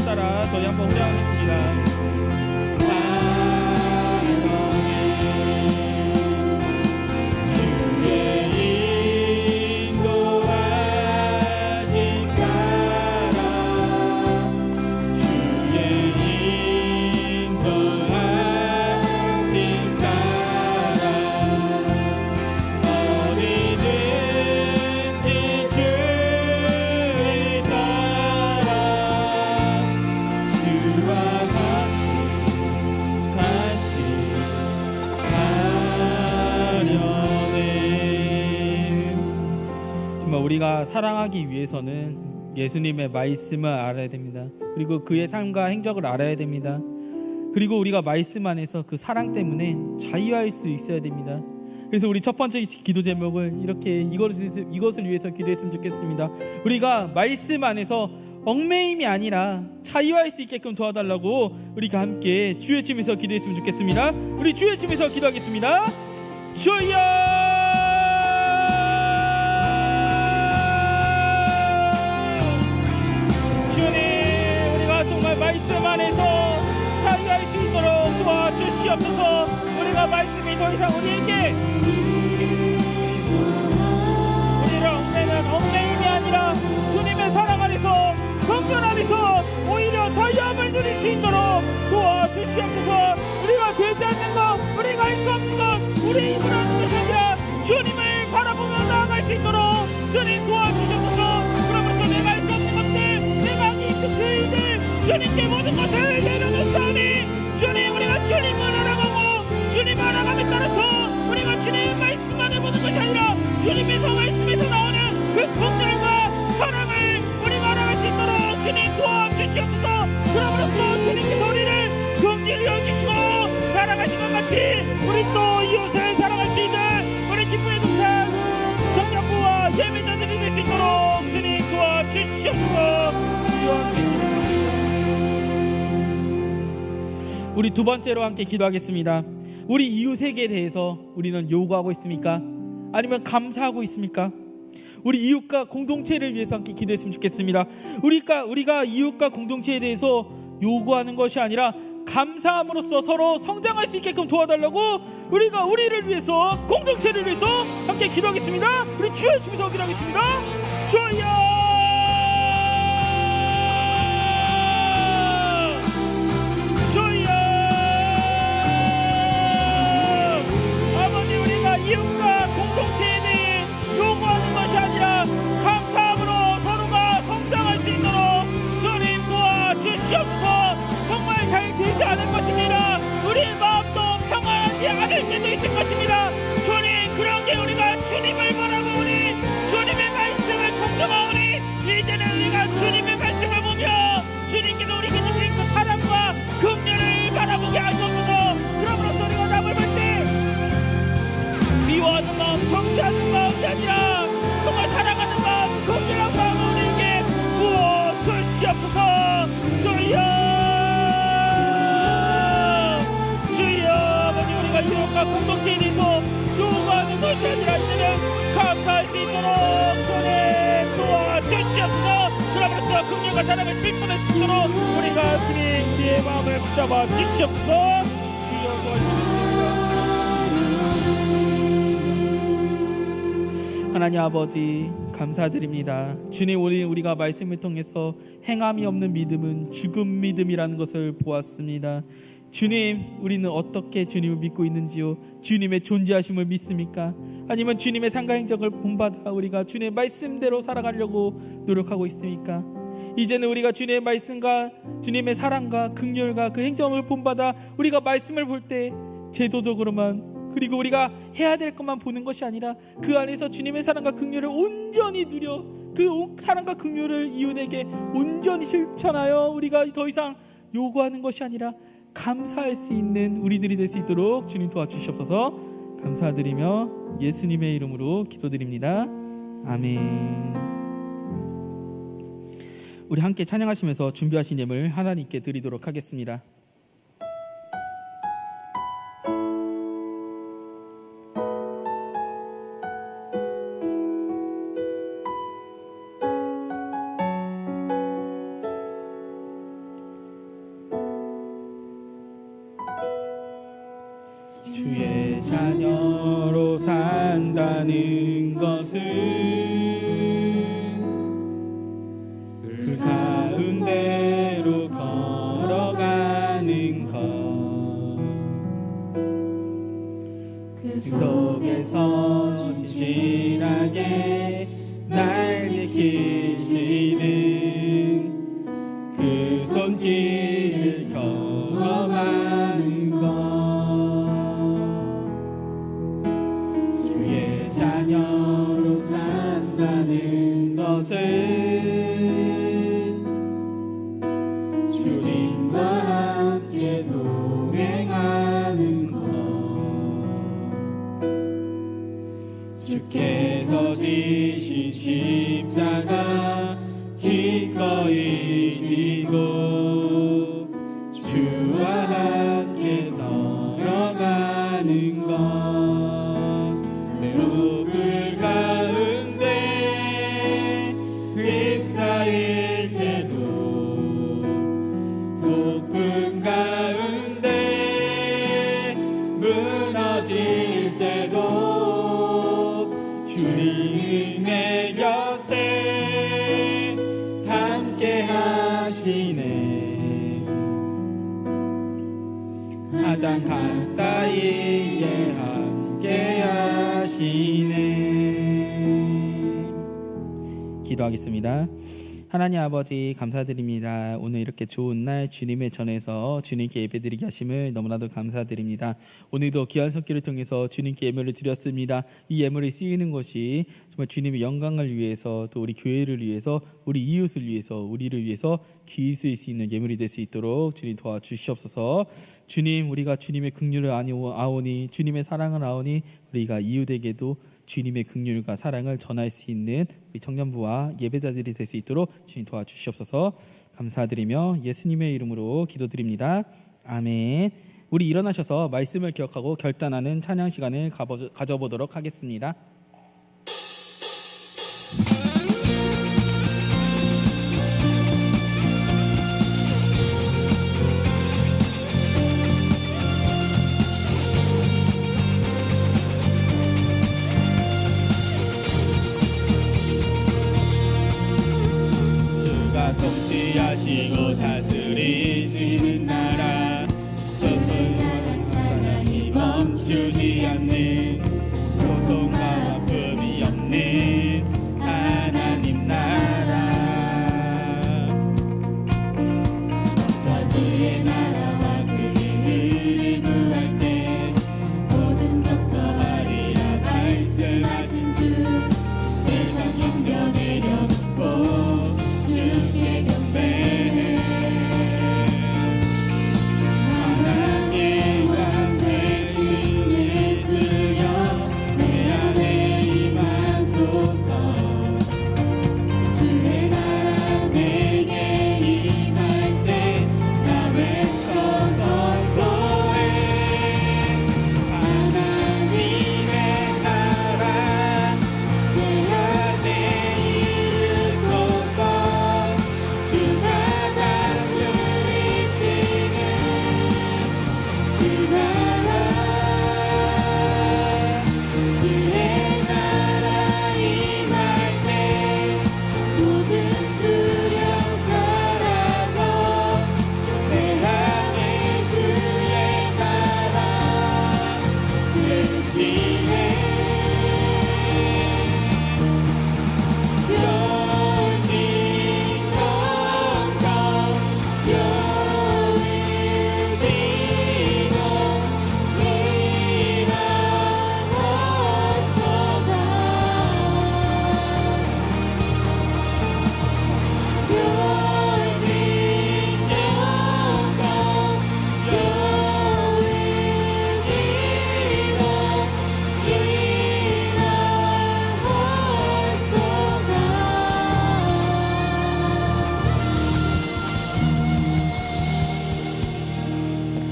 따라 저희 한번 후렴하겠습니다. 우리가 사랑하기 위해서는 예수님의 말씀을 알아야 됩니다. 그리고 그의 삶과 행적을 알아야 됩니다. 그리고 우리가 말씀 안에서 그 사랑 때문에 자유할 수 있어야 됩니다. 그래서 우리 첫 번째 기도 제목을 이렇게 이것을 위해서 기도했으면 좋겠습니다. 우리가 말씀 안에서 얽매임이 아니라 자유할 수 있게끔 도와달라고 우리가 함께 주의 춤에서 기도했으면 좋겠습니다. 우리 주의 춤에서 기도하겠습니다. 주여! 말씀 안에서 자유할 수 있도록 도와주시옵소서. 우리가 말씀이 더 이상 우리에게 우리를 얽매는 얽매임이 아니라 주님의 사랑 안에서 성전 안에서 오히려 자유함을 누릴 수 있도록 도와주시옵소서. 우리가 되지 않는 것, 우리가 할 수 없는 것, 우리 힘으로 하는 것이 아니라 주님을 바라보며 나아갈 수 있도록 주님 도와주시옵소서. 그러면서 내가 할 수 없는 것들, 내가 하기 힘든 그 일들 주님 주님께 모든 것을 내려놓사오니 주님 우리가 주님을 알아가고 주님 알아감에 따라서 우리가 주님의 말씀 안에 보는 것이 아니라 주님에서 말씀에서 나오는 그 통렬과 사랑을 우리가 알아갈 수 있도록 주님 도와주시옵소서. 그럼으로써 주님께서 우리를 긍휼히 여기시고 사랑하신 것 같이 우리 또 이웃을 사랑할 수 있는 우리 기쁨의 동산 성령부와 예배자들이 될 수 있도록 주님 도와주시옵소서. 우리 두 번째로 함께 기도하겠습니다. 우리 이웃에게 대해서 우리는 요구하고 있습니까? 아니면 감사하고 있습니까? 우리 이웃과 공동체를 위해서 함께 기도했으면 좋겠습니다. 우리가 이웃과 공동체에 대해서 요구하는 것이 아니라 감사함으로써 서로 성장할 수 있게끔 도와달라고 우리가 우리를 위해서 공동체를 위해서 함께 기도하겠습니다. 우리 주여 주면서 기도하겠습니다. 주여 이웃과 공동체에 대해 요구하는 것이 아니라 감사함으로 서로가 성장할 수 있도록 주님 도와주시옵소서. 정말 잘 되지 않을 것입니다. 우리 마음도 평안하지 않을 때도 있을 것입니다. 주님 그런 게 우리가 주님을 바라보니 주님의 말씀을 존경하오니 이제는 우리가 주님의 말씀을 보며 주님께서 우리에게 주신 그 사랑과 긍휼을 바라보게 하시옵소서. 그러므로써 우리가 남을 볼 때 미워하는 마음, 정죄하는 마음이 아니라 정말 사랑하는 마음, 긍휼한 마음을 우리에게 부어주시옵소서. 주여 주여 아버지 우리가 이웃과 공동체에 대해서 요구하는 것이 아니라 이제는 감사할 수 있도록 주님 도와주시옵소서. 그러면서 긍휼과 사랑을 실천할 수 있도록 우리가 주님 우리의 마음을 붙잡아 주시옵소서. 주여 도와주시옵소서. 하나님 아버지 감사드립니다. 주님 우리가 말씀을 통해서 행함이 없는 믿음은 죽은 믿음이라는 것을 보았습니다. 주님 우리는 어떻게 주님을 믿고 있는지요? 주님의 존재하심을 믿습니까? 아니면 주님의 상가 행적을 본받아 우리가 주님의 말씀대로 살아가려고 노력하고 있습니까? 이제는 우리가 주님의 말씀과 주님의 사랑과 긍휼과 그 행정을 본받아 우리가 말씀을 볼 때 제도적으로만 그리고 우리가 해야 될 것만 보는 것이 아니라 그 안에서 주님의 사랑과 긍휼을 온전히 누려 그 사랑과 긍휼을 이웃에게 온전히 실천하여 우리가 더 이상 요구하는 것이 아니라 감사할 수 있는 우리들이 될 수 있도록 주님 도와주시옵소서. 감사드리며 예수님의 이름으로 기도드립니다. 아멘. 우리 함께 찬양하시면서 준비하신 예물 하나님께 드리도록 하겠습니다. 주의 자녀로 산다는 것은 그 가운데로 걸어가는 것, 그 속에서 신실하게 날 지키시는 그 손길을 경험하는 것, 자녀로 산다는 것은 주님과 함께 동행하는 것, 주께서 지신 십자가 기꺼이 지고 주와 함께 걸어가는 것, 그 가운데 휩싸일 때도 폭풍 가운데 무너질 때도 주님 내 곁에 함께 하시네. 가장 가까이에 함께 하시네. 기도하겠습니다. 하나님 아버지 감사드립니다. 오늘 이렇게 좋은 날 주님의 전에서 주님께 예배드리게 하심을 너무나도 감사드립니다. 오늘도 귀한 성기를 통해서 주님께 예물을 드렸습니다. 이 예물이 쓰이는 것이 정말 주님의 영광을 위해서, 또 우리 교회를 위해서, 우리 이웃을 위해서, 우리를 위해서 귀히 쓰일 수 있는 예물이 될 수 있도록 주님 도와주시옵소서. 주님, 우리가 주님의 긍휼을 아오니, 주님의 사랑을 아오니, 우리가 이웃에게도 주님의 긍휼과 사랑을 전할 수 있는 우리 청년부와 예배자들이 될 수 있도록 주님 도와주시옵소서. 감사드리며 예수님의 이름으로 기도드립니다. 아멘. 우리 일어나셔서 말씀을 기억하고 결단하는 찬양 시간을 가져보도록 하겠습니다. 통치하시고 다스리시는 나라, 전통자는 찬양이 멈추지 않는, 고통과 아픔이 없는 하나님 나라. 저 그의 나라와 그의 흐름을 구할 때 모든 것 더하리라 말씀하신 주, 세상 염려 내려놓고 주께 경배해. 하나님의 왕 되신 예수여, 내 안에 임하소서. 주의 나라 내게 임할 때 나 외쳐 선포해. 하나님의 나라 내 안에 이루소서. 주가 다스리시는 그 나라, 주의 나라 임할 때 모든 두려움 사라져. 내 안에 주의 나라 세우시네.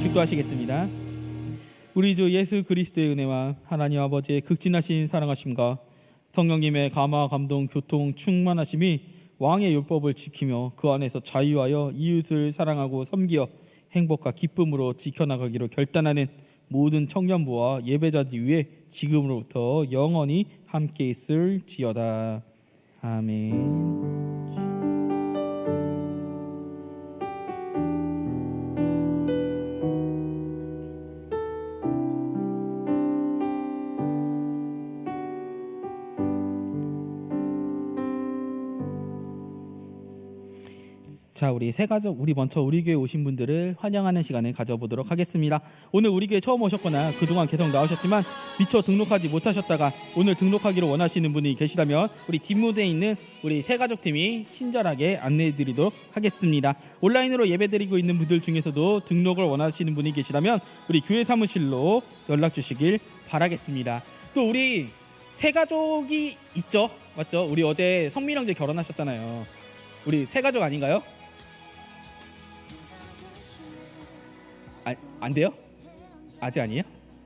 축도하시겠습니다. 우리 주 예수 그리스도의 은혜와 하나님 아버지의 극진하신 사랑하심과 성령님의 감화 감동 교통 충만하심이 왕의 율법을 지키며 그 안에서 자유하여 이웃을 사랑하고 섬기어 행복과 기쁨으로 지켜나가기로 결단하는 모든 청년부와 예배자들 위해 지금으로부터 영원히 함께 있을지어다. 아멘. 자, 우리 새 가족, 우리 먼저 우리 교회 오신 분들을 환영하는 시간을 가져보도록 하겠습니다. 오늘 우리 교회 처음 오셨거나 그동안 계속 나오셨지만 미처 등록하지 못하셨다가 오늘 등록하기를 원하시는 분이 계시다면 우리 뒷무대에 있는 우리 새 가족팀이 친절하게 안내해드리도록 하겠습니다. 온라인으로 예배드리고 있는 분들 중에서도 등록을 원하시는 분이 계시다면 우리 교회 사무실로 연락 주시길 바라겠습니다. 또 우리 새 가족이 있죠? 맞죠? 우리 어제 성민 형제 결혼하셨잖아요. 우리 새 가족 아닌가요? 안 돼요? 아직 아니에요?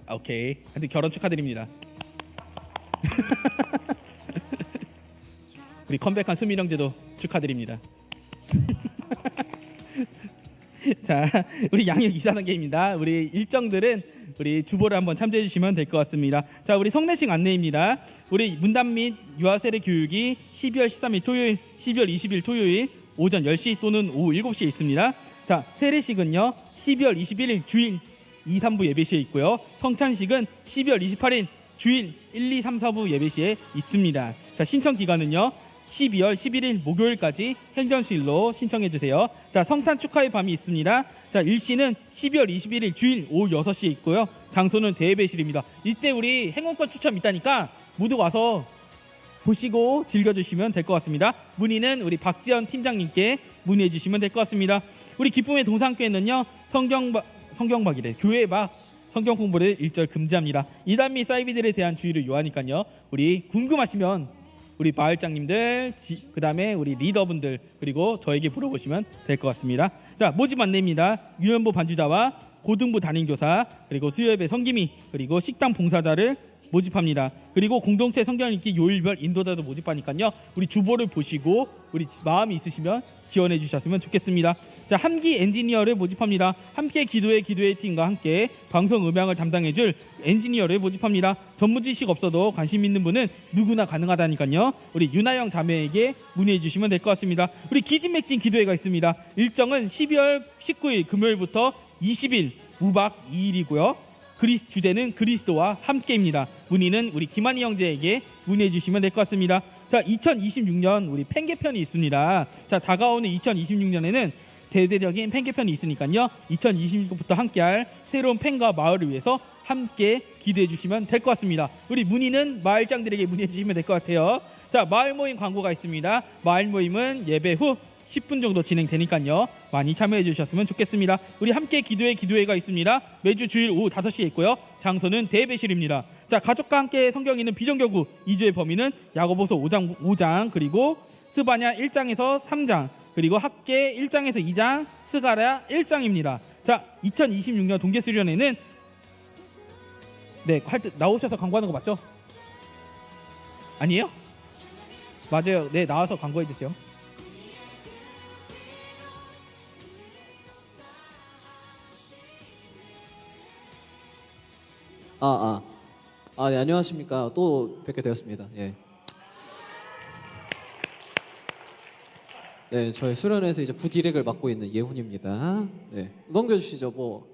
오케이. 하여튼 결혼 축하드립니다. 우리 컴백한 수민 형제도 축하드립니다. 자, 우리 양육 2사단계입니다. 우리 일정들은 우리 주보를 한번 참조해 주시면 될 것 같습니다. 자, 우리 성례식 안내입니다. 우리 문담 및 유아세례 교육이 12월 13일 토요일, 12월 20일 토요일 오전 10시 또는 오후 7시에 있습니다. 자, 세례식은요 12월 21일 주일 2, 3부 예배시에 있고요. 성찬식은 12월 28일 주일 1, 2, 3, 4부 예배시에 있습니다. 자, 신청 기간은요 12월 11일 목요일까지 행정실로 신청해 주세요. 자, 성탄 축하의 밤이 있습니다. 자, 일시는 12월 21일 주일 오후 6시에 있고요. 장소는 대예배실입니다. 이때 우리 행운권 추첨 있다니까 모두 와서 보시고 즐겨주시면 될 것 같습니다. 문의는 우리 박지연 팀장님께 문의해 주시면 될 것 같습니다. 우리 기쁨의 동산교회는요, 성경박이래, 교회박 성경 공부를 1절 금지합니다. 이단 및 사이비들에 대한 주의를 요하니까요. 우리 궁금하시면 우리 마을장님들, 그 다음에 우리 리더분들, 그리고 저에게 물어보시면 될 것 같습니다. 자, 모집 안내입니다. 유연부 반주자와 고등부 담임교사, 그리고 수요예배 성김이, 그리고 식당 봉사자를 모집합니다. 그리고 공동체 성경 읽기 요일별 인도자도 모집하니까요. 우리 주보를 보시고 우리 마음이 있으시면 지원해 주셨으면 좋겠습니다. 자, 함기 엔지니어를 모집합니다. 함께 기도의 팀과 함께 방송 음향을 담당해 줄 엔지니어를 모집합니다. 전문 지식 없어도 관심 있는 분은 누구나 가능하다니까요. 우리 유나영 자매에게 문의해 주시면 될 것 같습니다. 우리 기진맥진 기도회가 있습니다. 일정은 12월 19일 금요일부터 20일 무박 2일이고요. 주제는 그리스도와 함께입니다. 문의는 우리 김한희 형제에게 문의해 주시면 될 것 같습니다. 자, 2026년 우리 팬 개편이 있습니다. 자, 다가오는 2026년에는 대대적인 팬 개편이 있으니까요. 2026년부터 함께할 새로운 팬과 마을을 위해서 함께 기대해 주시면 될 것 같습니다. 우리 문의는 마을장들에게 문의해 주시면 될 것 같아요. 자, 마을 모임 광고가 있습니다. 마을 모임은 예배 후 10분 정도 진행되니까요. 많이 참여해 주셨으면 좋겠습니다. 우리 함께 기도회가 있습니다. 매주 주일 오후 5시에 있고요. 장소는 대예배실입니다. 자, 가족과 함께 성경 읽는 비정규구 2주의 범위는 야고보서 5장 그리고 스바냐 1장에서 3장 그리고 학계 1장에서 2장 스가랴 1장입니다. 자, 2026년 동계수련회는 네, 할 때 나오셔서 광고하는 거 맞죠? 아니에요? 맞아요. 네, 나와서 광고해 주세요. 네, 안녕하십니까. 또 뵙게 되었습니다. 예. 네, 저희 수련회에서 이제 부디렉을 맡고 있는 예훈입니다. 네, 넘겨주시죠, 뭐.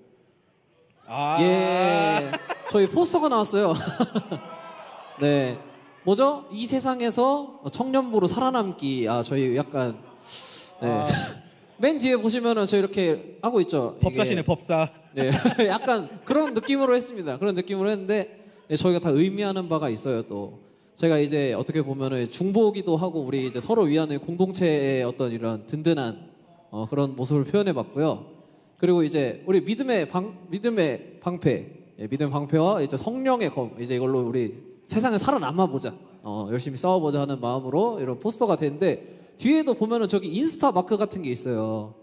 예, 저희 포스터가 나왔어요. 네, 뭐죠? 이 세상에서 청년부로 살아남기. 저희 약간 네. 맨 뒤에 보시면은 저 이렇게 하고 있죠. 법사시네, 법사. 네, 약간 그런 느낌으로 했습니다. 그런 느낌으로 했는데 네, 저희가 다 의미하는 바가 있어요. 또 제가 이제 어떻게 보면은 중보기도 하고 우리 이제 서로 위하는 공동체의 어떤 이런 든든한 그런 모습을 표현해봤고요. 그리고 이제 우리 믿음의 방패, 믿음의 방패와 이제 성령의 검, 이제 이걸로 우리 세상에 살아남아 보자, 열심히 싸워보자 하는 마음으로 이런 포스터가 됐는데 뒤에도 보면은 저기 인스타 마크 같은 게 있어요.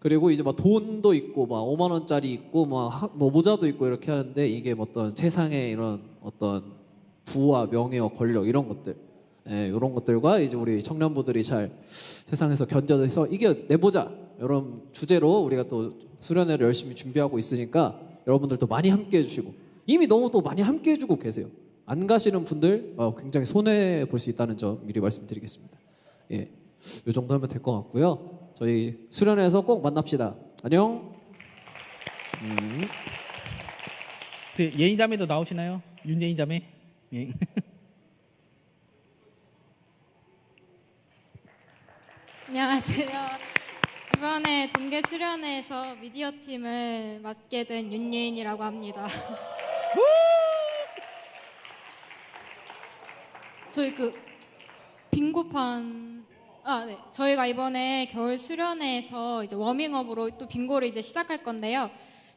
그리고 이제 막 돈도 있고 막 5만 원짜리 있고 막 뭐 모자도 있고 이렇게 하는데 이게 뭐 어떤 세상의 이런 어떤 부와 명예와 권력 이런 것들, 이런 것들과 이제 우리 청년부들이 잘 세상에서 견뎌서 이겨내보자 이런 주제로 우리가 또 수련회를 열심히 준비하고 있으니까 여러분들도 많이 함께해 주시고 이미 너무 또 많이 함께해 주고 계세요. 안 가시는 분들 굉장히 손해 볼 수 있다는 점 미리 말씀드리겠습니다. 예, 이 정도 하면 될 것 같고요. 저희 수련회에서 꼭 만납시다. 안녕. 예인자매도 나오시나요? 윤예인자매? 예. 안녕하세요. 이번에 동계 수련회에서 미디어 팀을 맡게 된 윤예인이라고 합니다. 저희 빙고판 네. 저희가 이번에 겨울 수련회에서 이제 워밍업으로 또 빙고를 이제 시작할 건데요.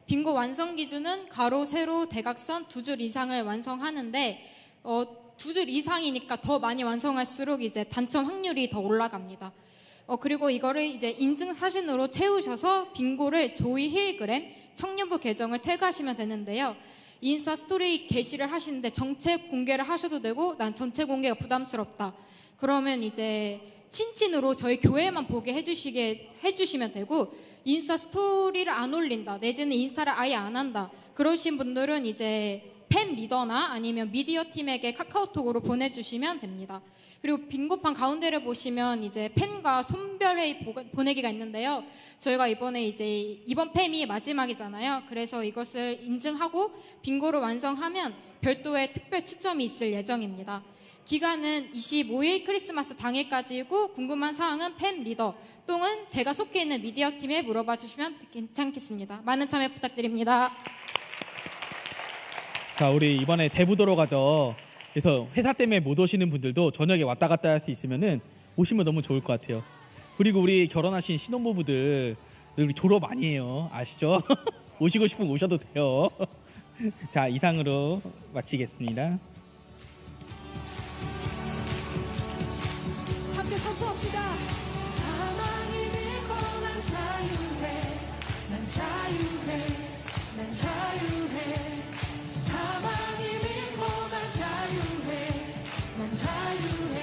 빙고 완성 기준은 가로, 세로, 대각선 2줄 이상을 완성하는데 2줄 이상이니까 더 많이 완성할수록 이제 당첨 확률이 더 올라갑니다. 그리고 이거를 이제 인증 사진으로 채우셔서 빙고를 조이 힐그램 청년부 계정을 태그하시면 되는데요. 인스타 스토리 게시를 하시는데 전체 공개를 하셔도 되고 난 전체 공개가 부담스럽다. 그러면 이제 친친으로 저희 교회만 보게 해주시면 되고 인스타 스토리를 안 올린다 내지는 인스타를 아예 안 한다 그러신 분들은 이제 팬 리더나 아니면 미디어 팀에게 카카오톡으로 보내주시면 됩니다. 그리고 빙고판 가운데를 보시면 이제 팬과 손별회의 보내기가 있는데요. 저희가 이번에 이제 이번 팸이 마지막이잖아요. 그래서 이것을 인증하고 빙고를 완성하면 별도의 특별 추첨이 있을 예정입니다. 기간은 25일 크리스마스 당일까지이고 궁금한 사항은 팸 리더 또는 제가 속해 있는 미디어 팀에 물어봐 주시면 괜찮겠습니다. 많은 참여 부탁드립니다. 자, 우리 이번에 대부도로 가죠. 그래서 회사 때문에 못 오시는 분들도 저녁에 왔다 갔다 할 수 있으면은 오시면 너무 좋을 것 같아요. 그리고 우리 결혼하신 신혼부부들 우리 졸업 아니에요. 아시죠? 오시고 싶으면 오셔도 돼요. 자, 이상으로 마치겠습니다. 함께 선포합시다. 사랑이 밀고 난 자유해. 난 자유해. 난 자유해. 사랑이 밀고 난 자유해. 난 자유해.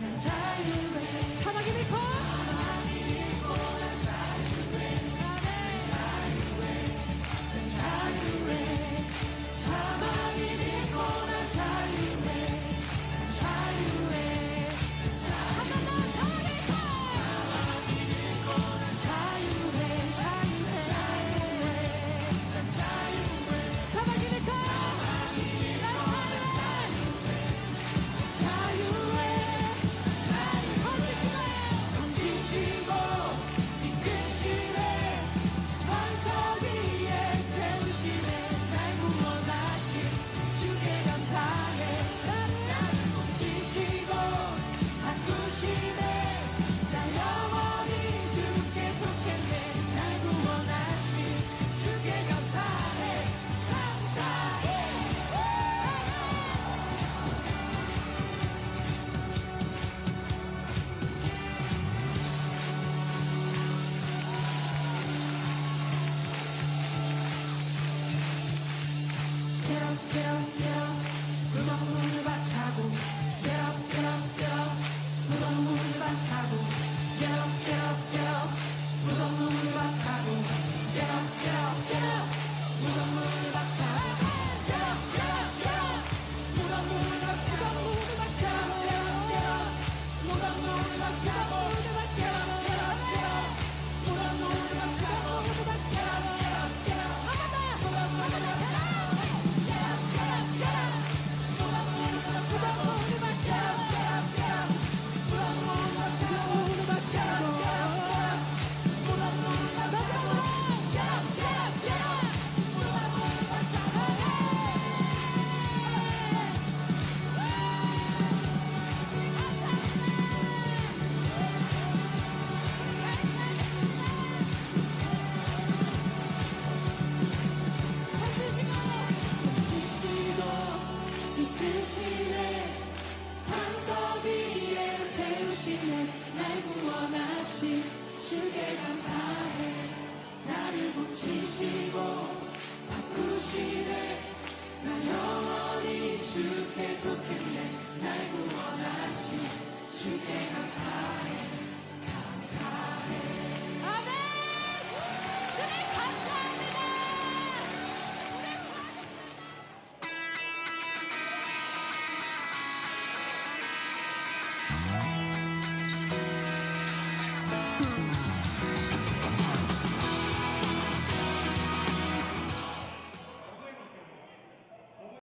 난 자유해. 사랑이 밀고 난 자유해. 난 자유해. 난 자유해. 사랑이 밀고 난 자유해. 난 자유해. 주께 감사해. 나를 고치시고 바꾸시네. 나 영원히 주께 속했네. 날 구원하신 주께 감사해. 감사해.